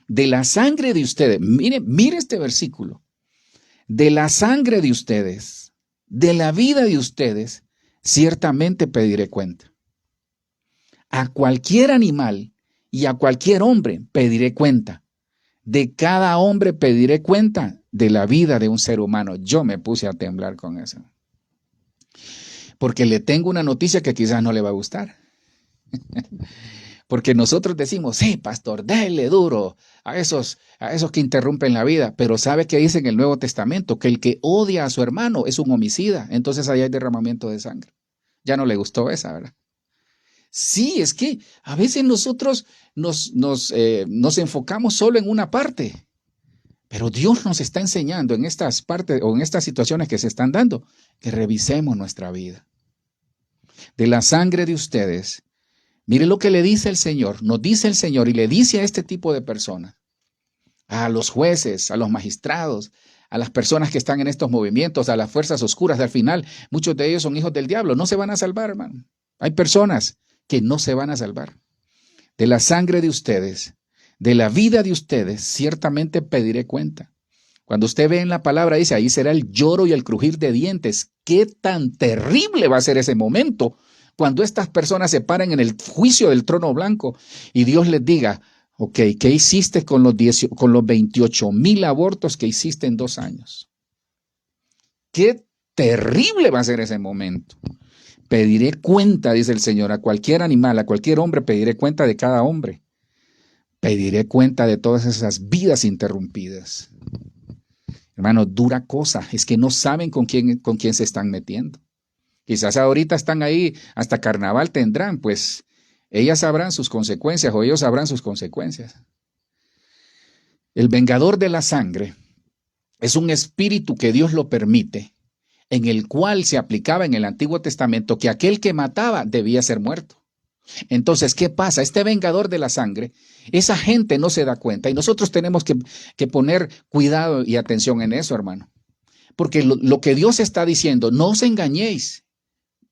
De la sangre de ustedes, mire este versículo. De la sangre de ustedes, de la vida de ustedes, ciertamente pediré cuenta. A cualquier animal y a cualquier hombre pediré cuenta. De cada hombre pediré cuenta de la vida de un ser humano. Yo me puse a temblar con eso. Porque le tengo una noticia que quizás no le va a gustar. Porque nosotros decimos, sí, pastor, dele duro a esos que interrumpen la vida. Pero ¿sabe qué dice en el Nuevo Testamento? Que el que odia a su hermano es un homicida. Entonces ahí hay derramamiento de sangre. Ya no le gustó esa, ¿verdad? Sí, es que a veces nosotros nos enfocamos solo en una parte, pero Dios nos está enseñando en estas partes o en estas situaciones que se están dando, que revisemos nuestra vida. De la sangre de ustedes, mire lo que le dice el Señor, nos dice el Señor y le dice a este tipo de personas, a los jueces, a los magistrados, a las personas que están en estos movimientos, a las fuerzas oscuras, al final, muchos de ellos son hijos del diablo, no se van a salvar, hermano. Hay personas que no se van a salvar. De la sangre de ustedes, de la vida de ustedes, ciertamente pediré cuenta. Cuando usted ve en la palabra, dice, ahí será el lloro y el crujir de dientes. ¿Qué tan terrible va a ser ese momento cuando estas personas se paren en el juicio del trono blanco y Dios les diga, ok, ¿qué hiciste con los 28,000 abortos que hiciste en 2 años? Qué terrible va a ser ese momento. Pediré cuenta, dice el Señor, a cualquier animal, a cualquier hombre, pediré cuenta de cada hombre. Pediré cuenta de todas esas vidas interrumpidas. Hermano, dura cosa, es que no saben con quién se están metiendo. Quizás ahorita están ahí, hasta carnaval tendrán, pues ellas sabrán sus consecuencias o ellos sabrán sus consecuencias. El vengador de la sangre es un espíritu que Dios lo permite, en el cual se aplicaba en el Antiguo Testamento que aquel que mataba debía ser muerto. Entonces, ¿qué pasa? Este vengador de la sangre, esa gente no se da cuenta y nosotros tenemos que poner cuidado y atención en eso, hermano. Porque lo que Dios está diciendo, no os engañéis.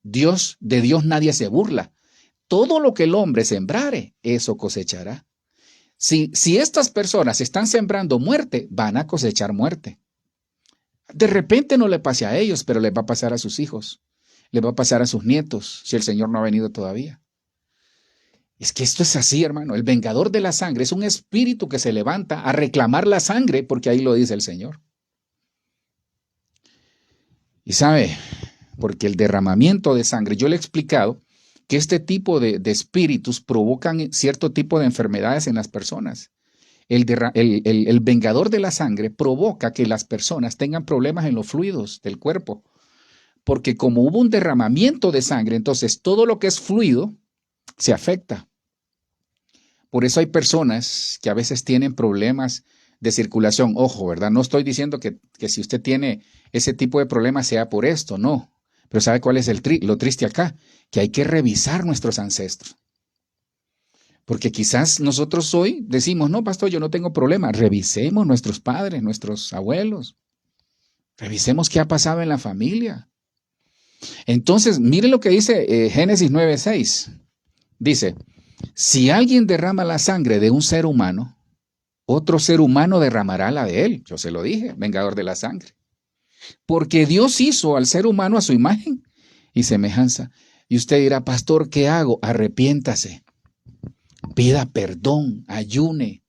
De Dios nadie se burla. Todo lo que el hombre sembrare, eso cosechará. Si estas personas están sembrando muerte, van a cosechar muerte. De repente no le pase a ellos, pero les va a pasar a sus hijos, les va a pasar a sus nietos, si el Señor no ha venido todavía. Es que esto es así, hermano. El vengador de la sangre es un espíritu que se levanta a reclamar la sangre, porque ahí lo dice el Señor. Y sabe, porque el derramamiento de sangre, yo le he explicado que este tipo de espíritus provocan cierto tipo de enfermedades en las personas. el vengador de la sangre provoca que las personas tengan problemas en los fluidos del cuerpo, porque como hubo un derramamiento de sangre, entonces todo lo que es fluido se afecta. Por eso hay personas que a veces tienen problemas de circulación. Ojo, ¿verdad? No estoy diciendo que si usted tiene ese tipo de problemas sea por esto, no. Pero ¿sabe cuál es lo triste acá? Que hay que revisar nuestros ancestros. Porque quizás nosotros hoy decimos, no, pastor, yo no tengo problema. Revisemos nuestros padres, nuestros abuelos. Revisemos qué ha pasado en la familia. Entonces, mire lo que dice Génesis 9:6. Dice, si alguien derrama la sangre de un ser humano, otro ser humano derramará la de él. Yo se lo dije, vengador de la sangre. Porque Dios hizo al ser humano a su imagen y semejanza. Y usted dirá, pastor, ¿qué hago? Arrepiéntase. Pida perdón, ayune,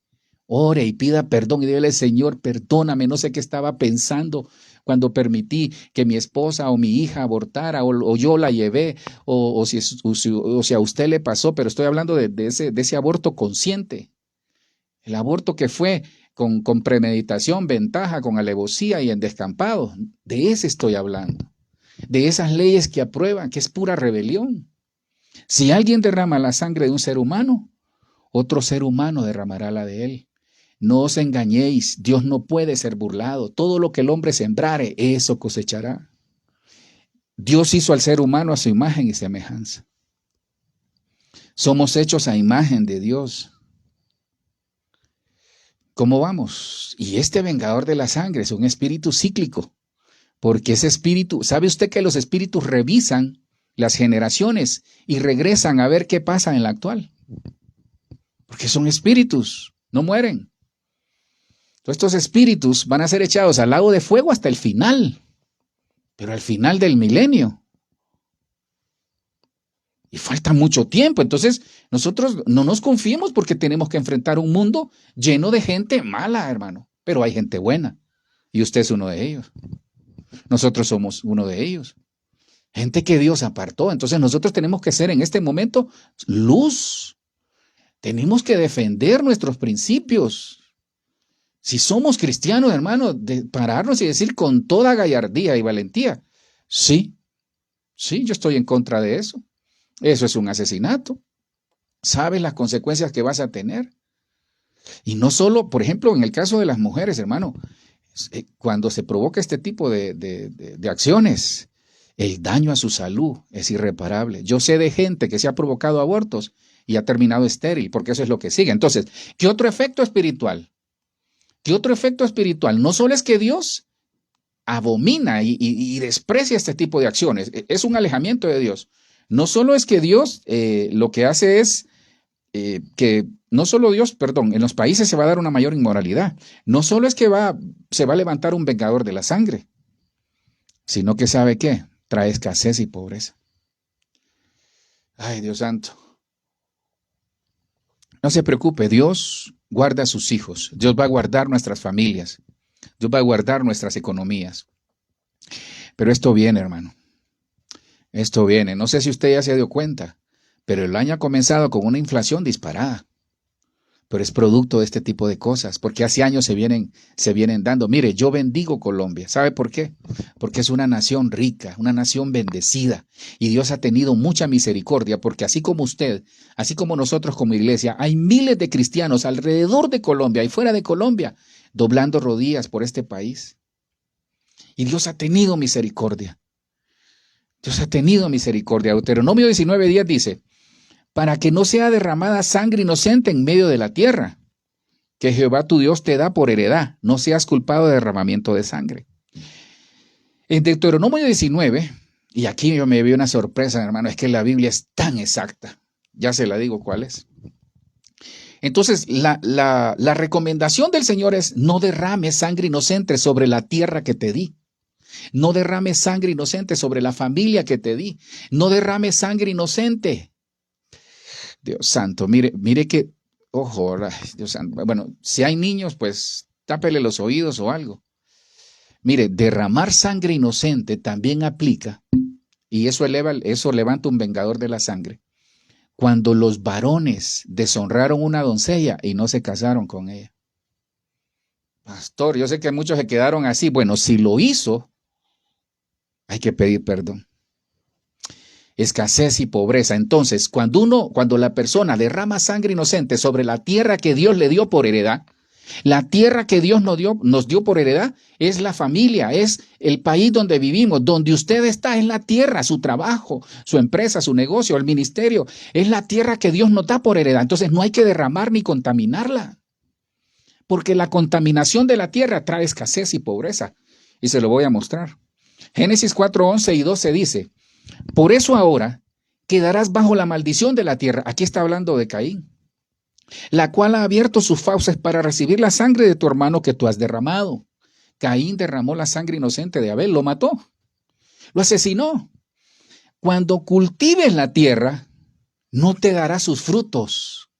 ore y pida perdón y dígale, Señor, perdóname, no sé qué estaba pensando cuando permití que mi esposa o mi hija abortara o yo la llevé o si a usted le pasó, pero estoy hablando de ese aborto consciente, el aborto que fue con premeditación, ventaja, con alevosía y en descampado, de ese estoy hablando, de esas leyes que aprueban, que es pura rebelión. Si alguien derrama la sangre de un ser humano, otro ser humano derramará la de él. No os engañéis, Dios no puede ser burlado. Todo lo que el hombre sembrare, eso cosechará. Dios hizo al ser humano a su imagen y semejanza. Somos hechos a imagen de Dios. ¿Cómo vamos? Y este vengador de la sangre es un espíritu cíclico, porque ese espíritu, ¿sabe usted que los espíritus revisan las generaciones y regresan a ver qué pasa en la actual? Porque son espíritus, no mueren. Entonces, estos espíritus van a ser echados al lago de fuego hasta el final, pero al final del milenio. Y falta mucho tiempo. Entonces, nosotros no nos confiemos porque tenemos que enfrentar un mundo lleno de gente mala, hermano. Pero hay gente buena. Y usted es uno de ellos. Nosotros somos uno de ellos. Gente que Dios apartó. Entonces, nosotros tenemos que ser en este momento luz. Tenemos que defender nuestros principios. Si somos cristianos, hermano, de pararnos y decir con toda gallardía y valentía, sí, yo estoy en contra de eso. Eso es un asesinato. ¿Sabes las consecuencias que vas a tener? Y no solo, por ejemplo, en el caso de las mujeres, hermano, cuando se provoca este tipo de acciones, el daño a su salud es irreparable. Yo sé de gente que se ha provocado abortos y ha terminado estéril, porque eso es lo que sigue. Entonces, ¿qué otro efecto espiritual? ¿Qué otro efecto espiritual? No solo es que Dios abomina y desprecia este tipo de acciones, es un alejamiento de Dios. No solo es que Dios lo que hace es que, no solo Dios, perdón, en los países se va a dar una mayor inmoralidad. No solo es que se va a levantar un vengador de la sangre, sino que ¿sabe qué? Trae escasez y pobreza. Ay, Dios santo. No se preocupe, Dios guarda a sus hijos. Dios va a guardar nuestras familias. Dios va a guardar nuestras economías. Pero esto viene, hermano. Esto viene. No sé si usted ya se dio cuenta, pero el año ha comenzado con una inflación disparada. Pero es producto de este tipo de cosas, porque hace años se vienen dando. Mire, yo bendigo Colombia. ¿Sabe por qué? Porque es una nación rica, una nación bendecida. Y Dios ha tenido mucha misericordia, porque así como usted, así como nosotros como iglesia, hay miles de cristianos alrededor de Colombia y fuera de Colombia, doblando rodillas por este país. Y Dios ha tenido misericordia. Dios ha tenido misericordia. Deuteronomio 19:10 dice, para que no sea derramada sangre inocente en medio de la tierra, que Jehová tu Dios te da por heredad, no seas culpado de derramamiento de sangre. En Deuteronomio 19, y aquí yo me vi una sorpresa, hermano, es que la Biblia es tan exacta, ya se la digo cuál es. Entonces, la recomendación del Señor es, no derrames sangre inocente sobre la tierra que te di. No derrames sangre inocente sobre la familia que te di. No derrames sangre inocente. Dios santo, mire que, ojo, Dios santo, bueno, si hay niños, pues tápele los oídos o algo. Mire, derramar sangre inocente también aplica, y eso levanta un vengador de la sangre, cuando los varones deshonraron una doncella y no se casaron con ella. Pastor, yo sé que muchos se quedaron así. Bueno, si lo hizo, hay que pedir perdón. Escasez y pobreza. Entonces, cuando la persona derrama sangre inocente sobre la tierra que Dios le dio por heredad, la tierra que Dios nos dio por heredad es la familia, es el país donde vivimos, donde usted está, es la tierra, su trabajo, su empresa, su negocio, el ministerio, es la tierra que Dios nos da por heredad. Entonces no hay que derramar ni contaminarla, porque la contaminación de la tierra trae escasez y pobreza. Y se lo voy a mostrar. Génesis 4:11 y 12 dice, por eso ahora quedarás bajo la maldición de la tierra. Aquí está hablando de Caín, la cual ha abierto sus fauces para recibir la sangre de tu hermano que tú has derramado. Caín derramó la sangre inocente de Abel, lo mató, lo asesinó. Cuando cultives la tierra, no te dará sus frutos,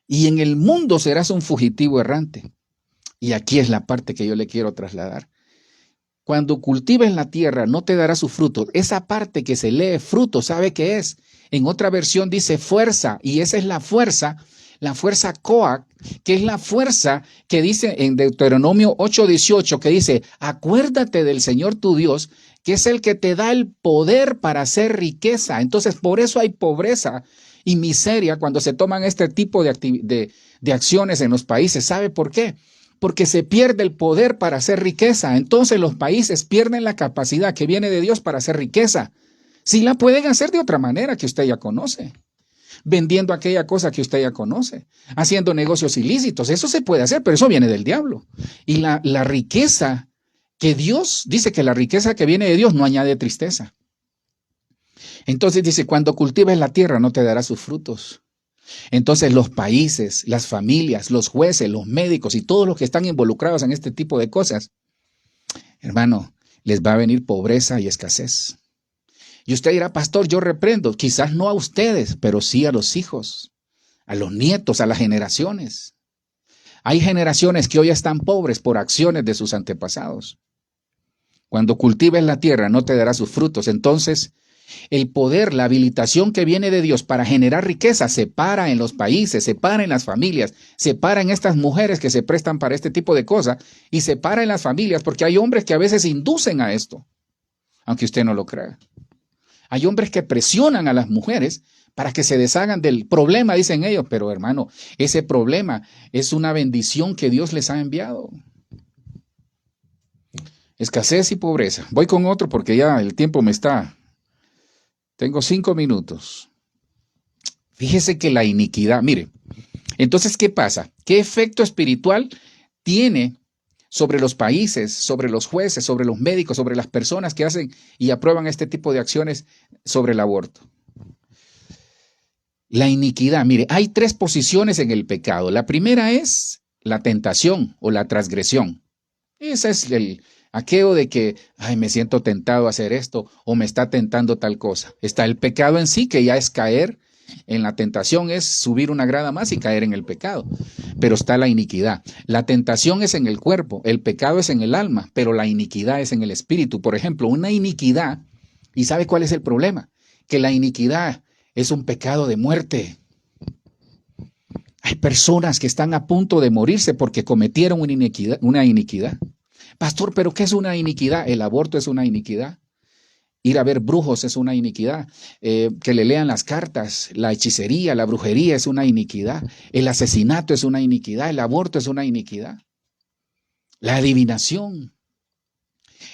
y en el mundo serás un fugitivo errante. Y aquí es la parte que yo le quiero trasladar. Cuando cultives la tierra, no te dará sus frutos. Esa parte que se lee fruto, ¿sabe qué es? En otra versión dice fuerza, y esa es la fuerza Coac, que es la fuerza que dice en Deuteronomio 8:18, que dice, acuérdate del Señor tu Dios, que es el que te da el poder para hacer riqueza. Entonces, por eso hay pobreza y miseria cuando se toman este tipo de acciones en los países. ¿Sabe por qué? Porque se pierde el poder para hacer riqueza. Entonces los países pierden la capacidad que viene de Dios para hacer riqueza. Sí la pueden hacer de otra manera que usted ya conoce, vendiendo aquella cosa que usted ya conoce, haciendo negocios ilícitos. Eso se puede hacer, pero eso viene del diablo. Y la riqueza que Dios, dice que la riqueza que viene de Dios no añade tristeza. Entonces dice, cuando cultives la tierra no te dará sus frutos. Entonces los países, las familias, los jueces, los médicos y todos los que están involucrados en este tipo de cosas, hermano, les va a venir pobreza y escasez. Y usted dirá, pastor, yo reprendo, quizás no a ustedes, pero sí a los hijos, a los nietos, a las generaciones. Hay generaciones que hoy están pobres por acciones de sus antepasados. Cuando cultives la tierra no te dará sus frutos. Entonces, el poder, la habilitación que viene de Dios para generar riqueza se para en los países, se para en las familias, se para en estas mujeres que se prestan para este tipo de cosas y se para en las familias porque hay hombres que a veces inducen a esto, aunque usted no lo crea. Hay hombres que presionan a las mujeres para que se deshagan del problema, dicen ellos, pero hermano, ese problema es una bendición que Dios les ha enviado. Escasez y pobreza. Voy con otro porque ya el tiempo me está... Tengo 5 minutos. Fíjese que la iniquidad, mire, entonces, ¿qué pasa? ¿Qué efecto espiritual tiene sobre los países, sobre los jueces, sobre los médicos, sobre las personas que hacen y aprueban este tipo de acciones sobre el aborto? La iniquidad, mire, hay 3 posiciones en el pecado. La primera es la tentación o la transgresión. Ese es aquello de que, ay, me siento tentado a hacer esto o me está tentando tal cosa. Está el pecado en sí, que ya es caer en la tentación, es subir una grada más y caer en el pecado. Pero está la iniquidad. La tentación es en el cuerpo, el pecado es en el alma, pero la iniquidad es en el espíritu. Por ejemplo, una iniquidad, ¿y sabe cuál es el problema? Que la iniquidad es un pecado de muerte. Hay personas que están a punto de morirse porque cometieron una iniquidad. Pastor, ¿pero qué es una iniquidad? El aborto es una iniquidad. Ir a ver brujos es una iniquidad. Que le lean las cartas, la hechicería, la brujería es una iniquidad. El asesinato es una iniquidad. El aborto es una iniquidad. La adivinación.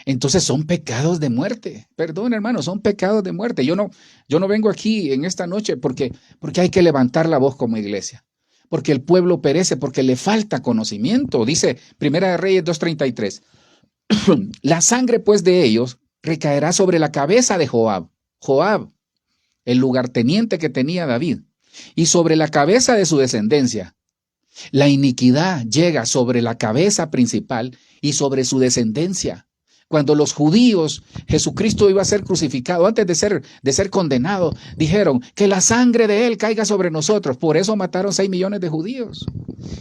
Entonces son pecados de muerte. Perdón, hermano, son pecados de muerte. Yo no vengo aquí en esta noche porque hay que levantar la voz como iglesia. Porque el pueblo perece, porque le falta conocimiento. Dice Primera de Reyes 2:33. La sangre pues de ellos recaerá sobre la cabeza de Joab. Joab, el lugarteniente que tenía David, y sobre la cabeza de su descendencia. La iniquidad llega sobre la cabeza principal y sobre su descendencia. Cuando los judíos, Jesucristo iba a ser crucificado, antes de ser condenado, dijeron que la sangre de él caiga sobre nosotros. Por eso mataron 6 millones de judíos.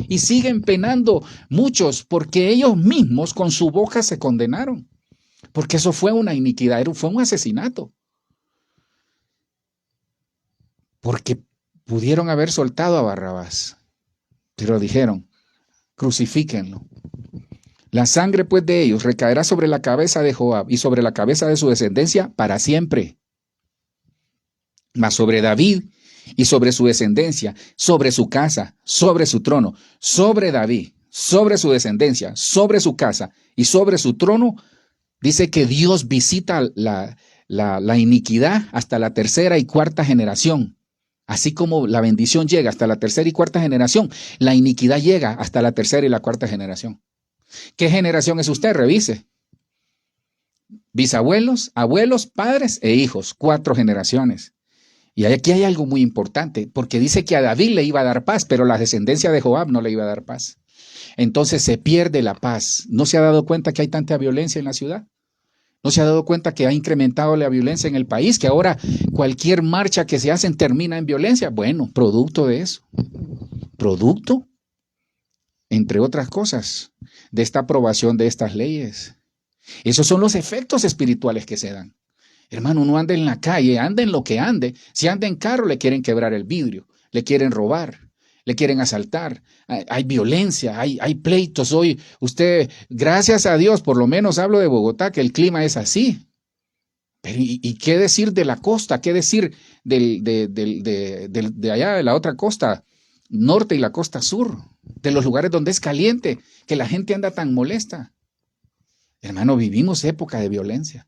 Y siguen penando muchos porque ellos mismos con su boca se condenaron. Porque eso fue una iniquidad, fue un asesinato. Porque pudieron haber soltado a Barrabás, pero dijeron, crucifíquenlo. La sangre pues de ellos recaerá sobre la cabeza de Joab y sobre la cabeza de su descendencia para siempre. Mas sobre David y sobre su descendencia, sobre su casa, sobre su trono, sobre David, sobre su descendencia, sobre su casa y sobre su trono, dice que Dios visita la iniquidad hasta la tercera y cuarta generación. Así como la bendición llega hasta la tercera y cuarta generación, la iniquidad llega hasta la tercera y la cuarta generación. ¿Qué generación es usted? Revise. Bisabuelos, abuelos, padres e hijos, 4 generaciones. Y aquí hay algo muy importante, porque dice que a David le iba a dar paz, pero la descendencia de Joab no le iba a dar paz. Entonces se pierde la paz. ¿No se ha dado cuenta que hay tanta violencia en la ciudad? ¿No se ha dado cuenta que ha incrementado la violencia en el país? Que ahora cualquier marcha que se hace termina en violencia. Bueno, producto de eso. Producto, entre otras cosas, de esta aprobación de estas leyes. Esos son los efectos espirituales que se dan. Hermano, uno anda en la calle, anda en lo que ande. Si anda en carro, le quieren quebrar el vidrio, le quieren robar, le quieren asaltar. Hay violencia, hay pleitos. Hoy usted, gracias a Dios, por lo menos hablo de Bogotá, que el clima es así. Pero ¿y qué decir de la costa? ¿Qué decir de allá, de la otra costa norte y la costa sur? De los lugares donde es caliente, que la gente anda tan molesta. Hermano, vivimos época de violencia.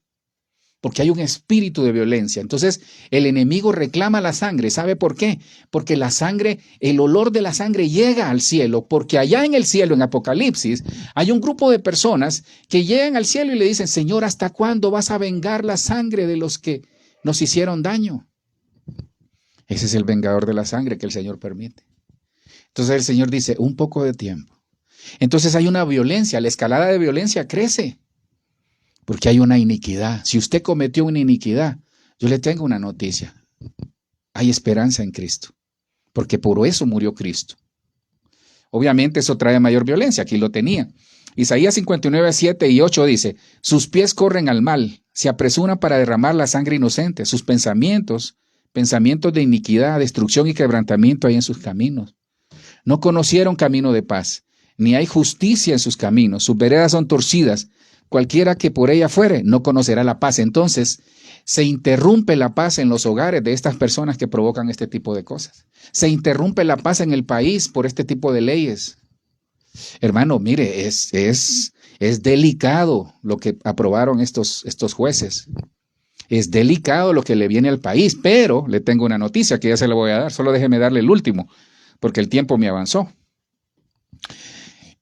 Porque hay un espíritu de violencia. Entonces, el enemigo reclama la sangre. ¿Sabe por qué? Porque la sangre, el olor de la sangre llega al cielo, porque allá en el cielo, en Apocalipsis, hay un grupo de personas que llegan al cielo y le dicen, Señor, ¿hasta cuándo vas a vengar la sangre de los que nos hicieron daño? Ese es el vengador de la sangre que el Señor permite. Entonces el Señor dice, un poco de tiempo. Entonces hay una violencia, la escalada de violencia crece. Porque hay una iniquidad. Si usted cometió una iniquidad, yo le tengo una noticia. Hay esperanza en Cristo. Porque por eso murió Cristo. Obviamente eso trae mayor violencia. Aquí lo tenía. Isaías 59, 7 y 8 dice, sus pies corren al mal, se apresuran para derramar la sangre inocente. Sus pensamientos de iniquidad, destrucción y quebrantamiento hay en sus caminos. No conocieron camino de paz, ni hay justicia en sus caminos. Sus veredas son torcidas. Cualquiera que por ella fuere, no conocerá la paz. Entonces, se interrumpe la paz en los hogares de estas personas que provocan este tipo de cosas. Se interrumpe la paz en el país por este tipo de leyes. Hermano, mire, es delicado lo que aprobaron estos jueces. Es delicado lo que le viene al país, pero le tengo una noticia que ya se la voy a dar. Solo déjeme darle el último, porque el tiempo me avanzó.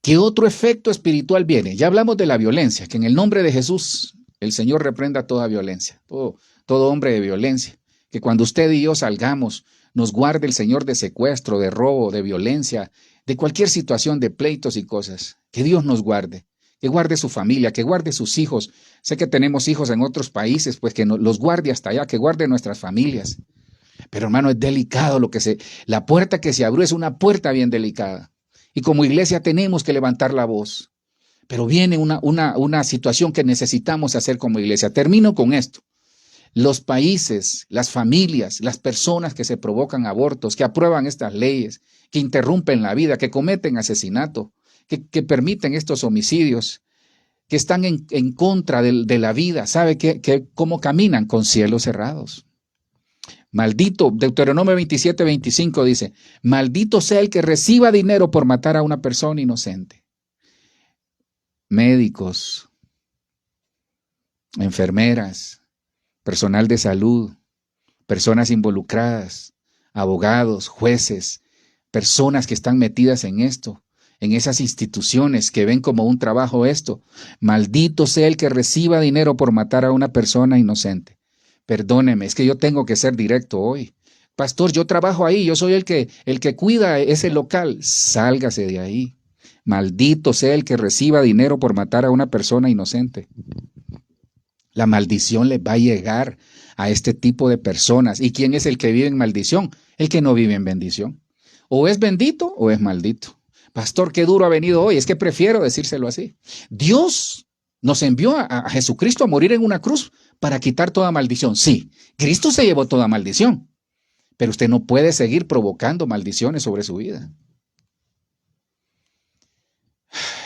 ¿Qué otro efecto espiritual viene? Ya hablamos de la violencia, que en el nombre de Jesús el Señor reprenda toda violencia, todo hombre de violencia. Que cuando usted y yo salgamos, nos guarde el Señor de secuestro, de robo, de violencia, de cualquier situación de pleitos y cosas. Que Dios nos guarde, que guarde su familia, que guarde sus hijos. Sé que tenemos hijos en otros países, pues que los guarde hasta allá, que guarde nuestras familias. Pero hermano, es delicado la puerta que se abrió es una puerta bien delicada. Y como iglesia tenemos que levantar la voz. Pero viene una situación que necesitamos hacer como iglesia. Termino con esto. Los países, las familias, las personas que se provocan abortos, que aprueban estas leyes, que interrumpen la vida, que cometen asesinato, que permiten estos homicidios, que están en contra de la vida, ¿sabe cómo caminan? Con cielos cerrados. Maldito, Deuteronomio 27, 25 dice, maldito sea el que reciba dinero por matar a una persona inocente. Médicos, enfermeras, personal de salud, personas involucradas, abogados, jueces, personas que están metidas en esto, en esas instituciones que ven como un trabajo esto. Maldito sea el que reciba dinero por matar a una persona inocente. Perdóneme, es que yo tengo que ser directo hoy. Pastor, yo trabajo ahí, yo soy el que cuida ese local. Sálgase de ahí. Maldito sea el que reciba dinero por matar a una persona inocente. La maldición le va a llegar a este tipo de personas. ¿Y quién es el que vive en maldición? El que no vive en bendición. O es bendito o es maldito. Pastor, qué duro ha venido hoy. Es que prefiero decírselo así. Dios nos envió a Jesucristo a morir en una cruz para quitar toda maldición. Sí, Cristo se llevó toda maldición, pero usted no puede seguir provocando maldiciones sobre su vida.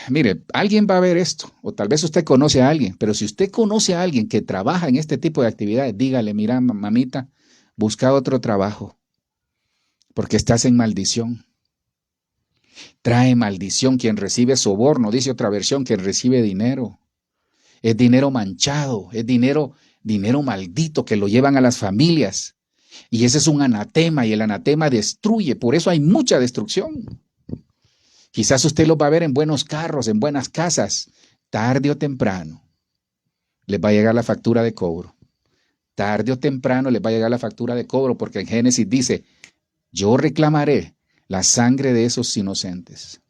Mire, alguien va a ver esto, o tal vez usted conoce a alguien, pero si usted conoce a alguien que trabaja en este tipo de actividades, dígale, mira, mamita, busca otro trabajo, porque estás en maldición. Trae maldición quien recibe soborno, dice otra versión, quien recibe dinero. Es dinero manchado, es dinero maldito que lo llevan a las familias. Y ese es un anatema, y el anatema destruye, por eso hay mucha destrucción. Quizás usted los va a ver en buenos carros, en buenas casas. Tarde o temprano les va a llegar la factura de cobro. Tarde o temprano les va a llegar la factura de cobro, porque en Génesis dice, yo reclamaré la sangre de esos inocentes.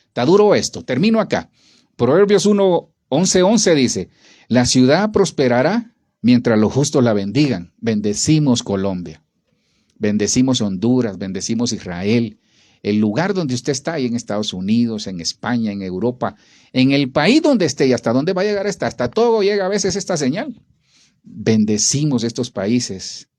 Está duro esto. Termino acá. Proverbios 11:11 dice, la ciudad prosperará mientras los justos la bendigan. Bendecimos Colombia. Bendecimos Honduras, bendecimos Israel. El lugar donde usted está, ahí en Estados Unidos, en España, en Europa, en el país donde esté y hasta dónde va a llegar hasta todo llega a veces esta señal. Bendecimos estos países,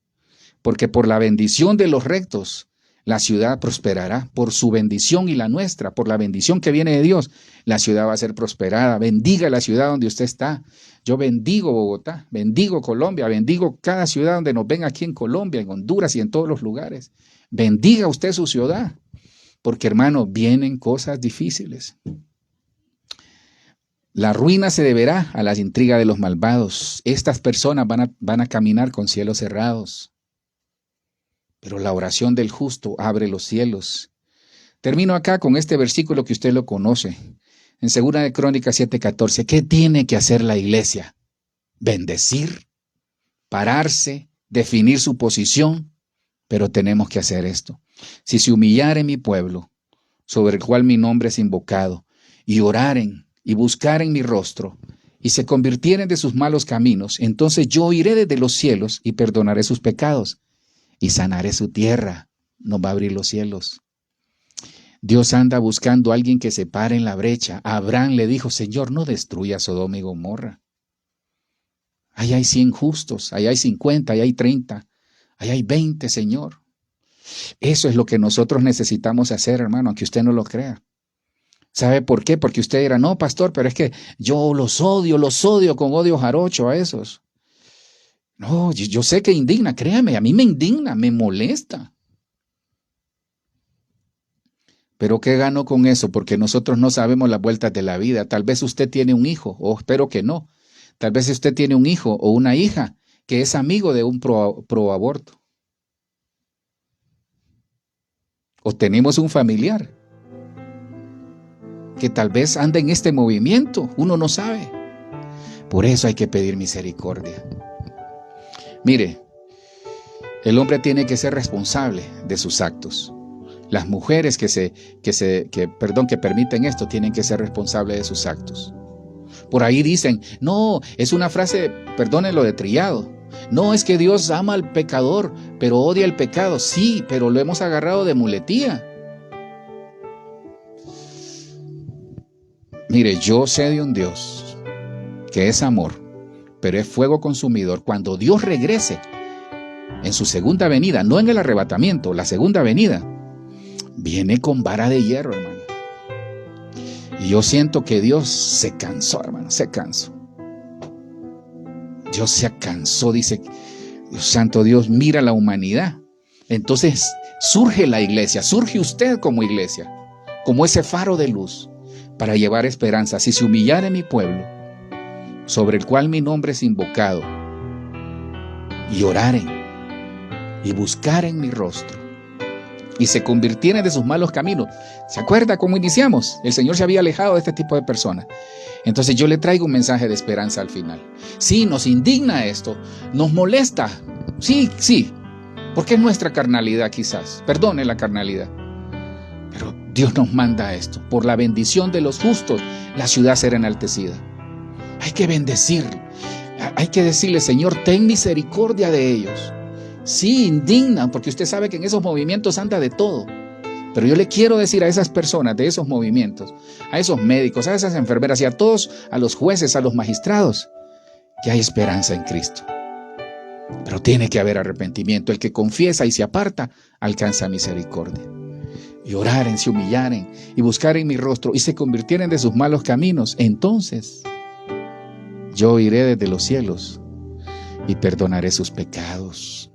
porque por la bendición de los rectos, la ciudad prosperará. Por su bendición y la nuestra, por la bendición que viene de Dios, la ciudad va a ser prosperada. Bendiga la ciudad donde usted está. Yo bendigo Bogotá, bendigo Colombia, bendigo cada ciudad donde nos ven aquí en Colombia, en Honduras y en todos los lugares. Bendiga usted su ciudad. Porque, hermano, vienen cosas difíciles. La ruina se deberá a las intrigas de los malvados. Estas personas van a caminar con cielos cerrados. Pero la oración del justo abre los cielos. Termino acá con este versículo que usted lo conoce. En 2 de Crónicas 7:14. ¿Qué tiene que hacer la iglesia? Bendecir, pararse, definir su posición. Pero tenemos que hacer esto. Si se humillare mi pueblo, sobre el cual mi nombre es invocado, y oraren y buscaren mi rostro, y se convirtieren de sus malos caminos, entonces yo iré desde los cielos y perdonaré sus pecados, y sanaré su tierra. Nos va a abrir los cielos. Dios anda buscando a alguien que se pare en la brecha. Abraham le dijo, Señor, no destruya Sodoma y Gomorra. Ahí hay 100 justos, ahí hay 50, ahí hay 30. Ahí hay 20, Señor. Eso es lo que nosotros necesitamos hacer, hermano, aunque usted no lo crea. ¿Sabe por qué? Porque usted dirá, no, pastor, pero es que yo los odio con odio jarocho a esos. No, yo sé que indigna, créame, a mí me indigna, me molesta. Pero ¿qué gano con eso? Porque nosotros no sabemos las vueltas de la vida. Tal vez usted tiene un hijo, o espero que no. Tal vez usted tiene un hijo o una hija que es amigo de un pro aborto. O tenemos un familiar que tal vez anda en este movimiento, uno no sabe. Por eso hay que pedir misericordia. Mire, el hombre tiene que ser responsable de sus actos. Las mujeres que permiten esto tienen que ser responsables de sus actos. Por ahí dicen, no, es una frase, perdónenlo, de trillado. No, es que Dios ama al pecador, pero odia el pecado. Sí, pero lo hemos agarrado de muletía. Mire, yo sé de un Dios que es amor, pero es fuego consumidor. Cuando Dios regrese en su segunda venida, no en el arrebatamiento, la segunda venida, viene con vara de hierro, hermano. Y yo siento que Dios se cansó, hermano, se cansó. Dios se cansó, dice, Dios santo, Dios mira a la humanidad. Entonces surge la iglesia, surge usted como iglesia, como ese faro de luz para llevar esperanza. Si se humillare mi pueblo, sobre el cual mi nombre es invocado, y oraren y buscaren mi rostro, y se convirtieren de sus malos caminos. ¿Se acuerda cómo iniciamos? El Señor se había alejado de este tipo de personas. Entonces yo le traigo un mensaje de esperanza al final. Sí, nos indigna esto, nos molesta. Sí, porque es nuestra carnalidad quizás. Perdone la carnalidad. Pero Dios nos manda esto. Por la bendición de los justos, la ciudad será enaltecida. Hay que bendecir. Hay que decirle, Señor, ten misericordia de ellos. Sí, indignan, porque usted sabe que en esos movimientos anda de todo. Pero yo le quiero decir a esas personas de esos movimientos, a esos médicos, a esas enfermeras y a todos, a los jueces, a los magistrados, que hay esperanza en Cristo. Pero tiene que haber arrepentimiento. El que confiesa y se aparta, alcanza misericordia. y oraren, se humillaren y buscaren mi rostro y se convirtieren de sus malos caminos, entonces yo iré desde los cielos y perdonaré sus pecados.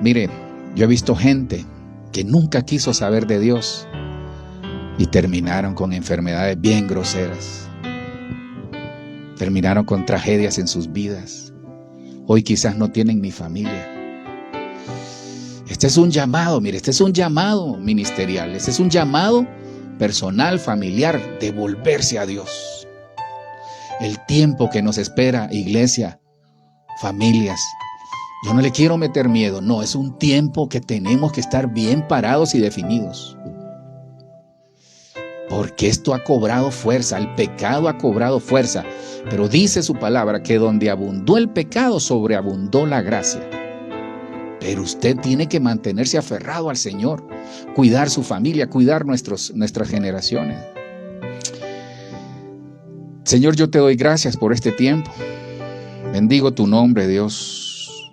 Mire, yo he visto gente que nunca quiso saber de Dios y terminaron con enfermedades bien groseras. Terminaron con tragedias en sus vidas. Hoy quizás no tienen ni familia. Este es un llamado, mire, este es un llamado ministerial, este es un llamado personal, familiar, de volverse a Dios. El tiempo que nos espera, iglesia, familias. Yo no le quiero meter miedo, no, es un tiempo que tenemos que estar bien parados y definidos. Porque esto ha cobrado fuerza, el pecado ha cobrado fuerza. Pero dice su palabra que donde abundó el pecado, sobreabundó la gracia. Pero usted tiene que mantenerse aferrado al Señor, cuidar su familia, cuidar nuestras generaciones. Señor, yo te doy gracias por este tiempo. Bendigo tu nombre, Dios.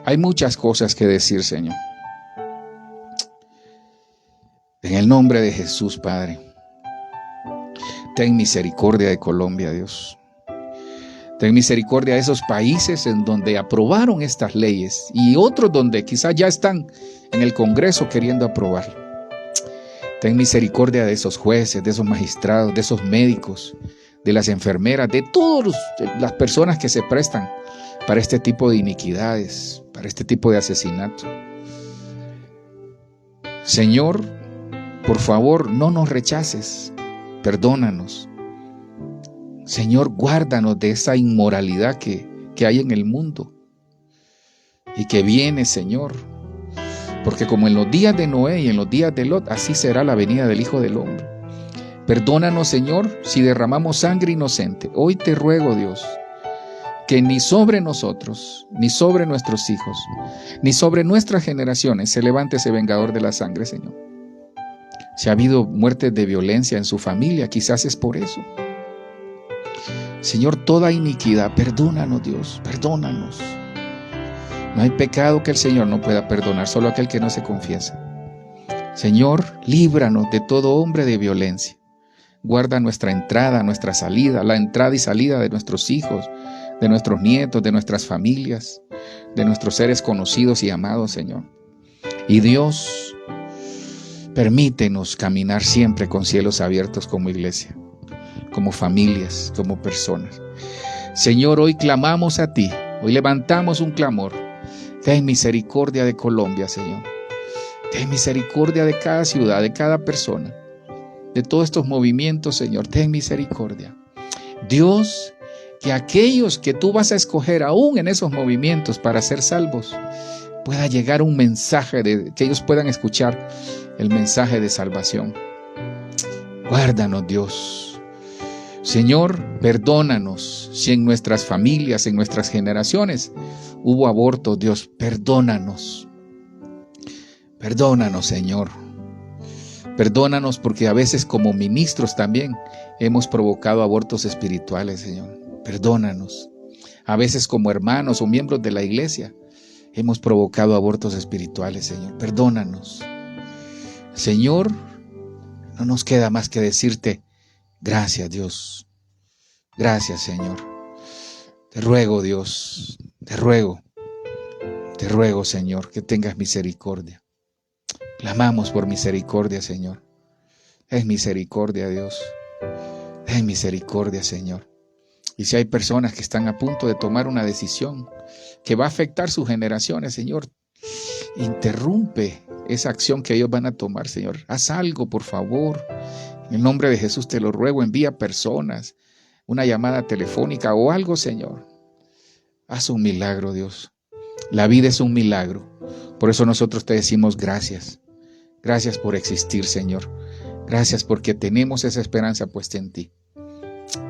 Hay muchas cosas que decir, Señor. En el nombre de Jesús, Padre, ten misericordia de Colombia, Dios. Ten misericordia de esos países en donde aprobaron estas leyes y otros donde quizás ya están en el Congreso queriendo aprobar. Ten misericordia de esos jueces, de esos magistrados, de esos médicos, de las enfermeras, de todas las personas que se prestan para este tipo de iniquidades, para este tipo de asesinato. Señor, por favor, no nos rechaces, perdónanos. Señor, guárdanos de esa inmoralidad que hay en el mundo y que viene, Señor. Porque como en los días de Noé y en los días de Lot, así será la venida del Hijo del Hombre. Perdónanos, Señor, si derramamos sangre inocente. Hoy te ruego, Dios, que ni sobre nosotros, ni sobre nuestros hijos, ni sobre nuestras generaciones se levante ese vengador de la sangre, Señor. Si ha habido muertes de violencia en su familia, quizás es por eso. Señor, toda iniquidad, perdónanos, Dios, perdónanos. No hay pecado que el Señor no pueda perdonar, solo aquel que no se confiesa. Señor, líbranos de todo hombre de violencia. Guarda nuestra entrada, nuestra salida, la entrada y salida de nuestros hijos, de nuestros nietos, de nuestras familias, de nuestros seres conocidos y amados, Señor. Y Dios, permítenos caminar siempre con cielos abiertos como iglesia, como familias, como personas. Señor, hoy clamamos a ti, hoy levantamos un clamor. Ten misericordia de Colombia, Señor. Ten misericordia de cada ciudad, de cada persona, de todos estos movimientos, Señor. Ten misericordia. Dios, que aquellos que tú vas a escoger aún en esos movimientos para ser salvos, pueda llegar un mensaje, que ellos puedan escuchar el mensaje de salvación. Guárdanos, Dios. Señor, perdónanos si en nuestras familias, en nuestras generaciones hubo aborto. Dios, perdónanos. Perdónanos, Señor. Perdónanos porque a veces como ministros también hemos provocado abortos espirituales, Señor. Perdónanos. A veces como hermanos o miembros de la iglesia hemos provocado abortos espirituales, Señor. Perdónanos. Señor, no nos queda más que decirte gracias, Dios. Gracias, Señor. Te ruego, Dios, te ruego, Señor, que tengas misericordia. Clamamos por misericordia, Señor. Ten misericordia, Dios. Ten misericordia, Señor. Y si hay personas que están a punto de tomar una decisión que va a afectar sus generaciones, Señor, interrumpe esa acción que ellos van a tomar, Señor. Haz algo, por favor. En el nombre de Jesús te lo ruego. Envía personas, una llamada telefónica o algo, Señor. Haz un milagro, Dios. La vida es un milagro. Por eso nosotros te decimos gracias. Gracias por existir, Señor. Gracias porque tenemos esa esperanza puesta en ti.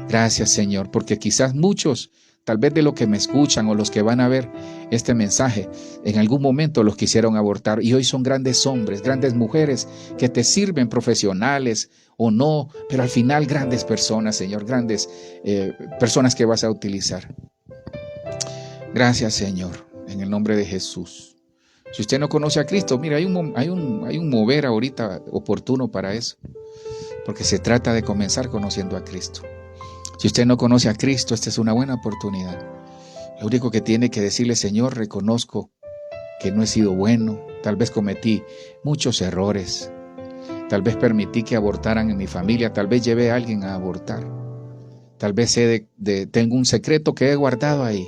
Gracias, Señor, porque quizás muchos, tal vez de los que me escuchan o los que van a ver este mensaje, en algún momento los quisieron abortar y hoy son grandes hombres, grandes mujeres que te sirven, profesionales o no, pero al final grandes personas, Señor, grandes personas que vas a utilizar. Gracias, Señor, en el nombre de Jesús. Si usted no conoce a Cristo, mira, hay un mover ahorita oportuno para eso, porque se trata de comenzar conociendo a Cristo. Si usted no conoce a Cristo, esta es una buena oportunidad. Lo único que tiene que decirle: Señor, reconozco que no he sido bueno, tal vez cometí muchos errores, tal vez permití que abortaran en mi familia, tal vez llevé a alguien a abortar, tal vez tengo un secreto que he guardado ahí.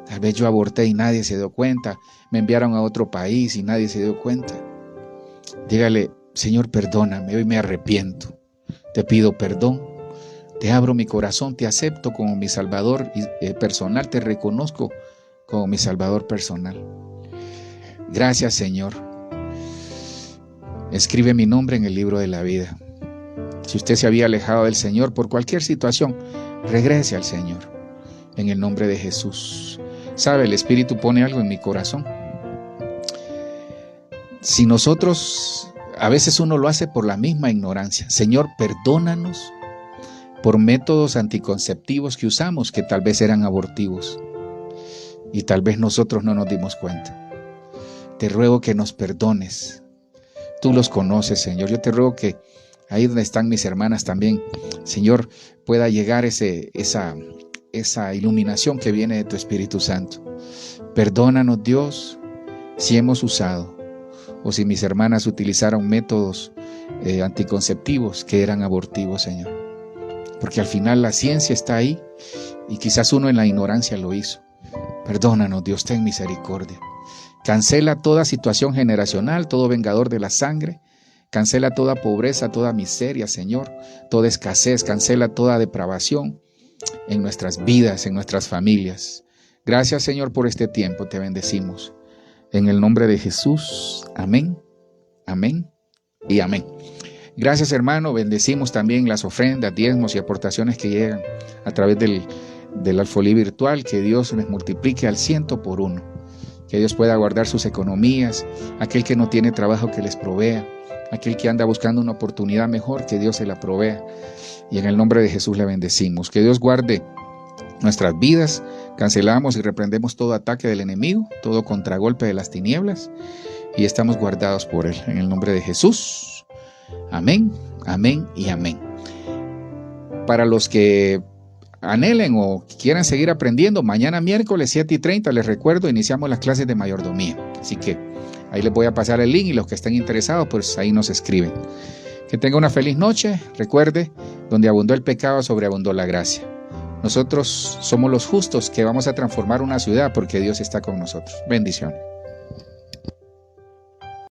Tal vez yo aborté y nadie se dio cuenta, me enviaron a otro país y nadie se dio cuenta. Dígale: Señor, perdóname, hoy me arrepiento, te pido perdón, te abro mi corazón, te acepto como mi Salvador personal, te reconozco como mi Salvador personal. Gracias, Señor. Escribe mi nombre en el libro de la vida. Si usted se había alejado del Señor por cualquier situación, regrese al Señor en el nombre de Jesús. ¿Sabe? El Espíritu pone algo en mi corazón. Si nosotros, a veces uno lo hace por la misma ignorancia. Señor, perdónanos por métodos anticonceptivos que usamos, que tal vez eran abortivos, y tal vez nosotros no nos dimos cuenta. Te ruego que nos perdones. Tú los conoces, Señor. Yo te ruego que ahí donde están mis hermanas también, Señor, pueda llegar esa iluminación que viene de tu Espíritu Santo. Perdónanos, Dios, si hemos usado o si mis hermanas utilizaron métodos anticonceptivos que eran abortivos, Señor. Porque al final la ciencia está ahí y quizás uno en la ignorancia lo hizo. Perdónanos, Dios, ten misericordia. Cancela toda situación generacional, todo vengador de la sangre. Cancela toda pobreza, toda miseria, Señor, toda escasez. Cancela toda depravación en nuestras vidas, en nuestras familias. Gracias, Señor, por este tiempo. Te bendecimos. En el nombre de Jesús. Amén, amén y amén. Gracias, hermano. Bendecimos también las ofrendas, diezmos y aportaciones que llegan a través del alfolí virtual. Que Dios les multiplique al 100 por 1. Que Dios pueda guardar sus economías. Aquel que no tiene trabajo, que les provea. Aquel que anda buscando una oportunidad mejor, que Dios se la provea. Y en el nombre de Jesús le bendecimos. Que Dios guarde nuestras vidas. Cancelamos y reprendemos todo ataque del enemigo, todo contragolpe de las tinieblas, y estamos guardados por Él. En el nombre de Jesús. Amén, amén y amén. Para los que anhelen o quieran seguir aprendiendo, mañana miércoles 7:30, les recuerdo, iniciamos las clases de mayordomía. Así que ahí les voy a pasar el link y los que estén interesados, pues ahí nos escriben. Que tenga una feliz noche. Recuerde, donde abundó el pecado, sobreabundó la gracia. Nosotros somos los justos que vamos a transformar una ciudad porque Dios está con nosotros. Bendiciones.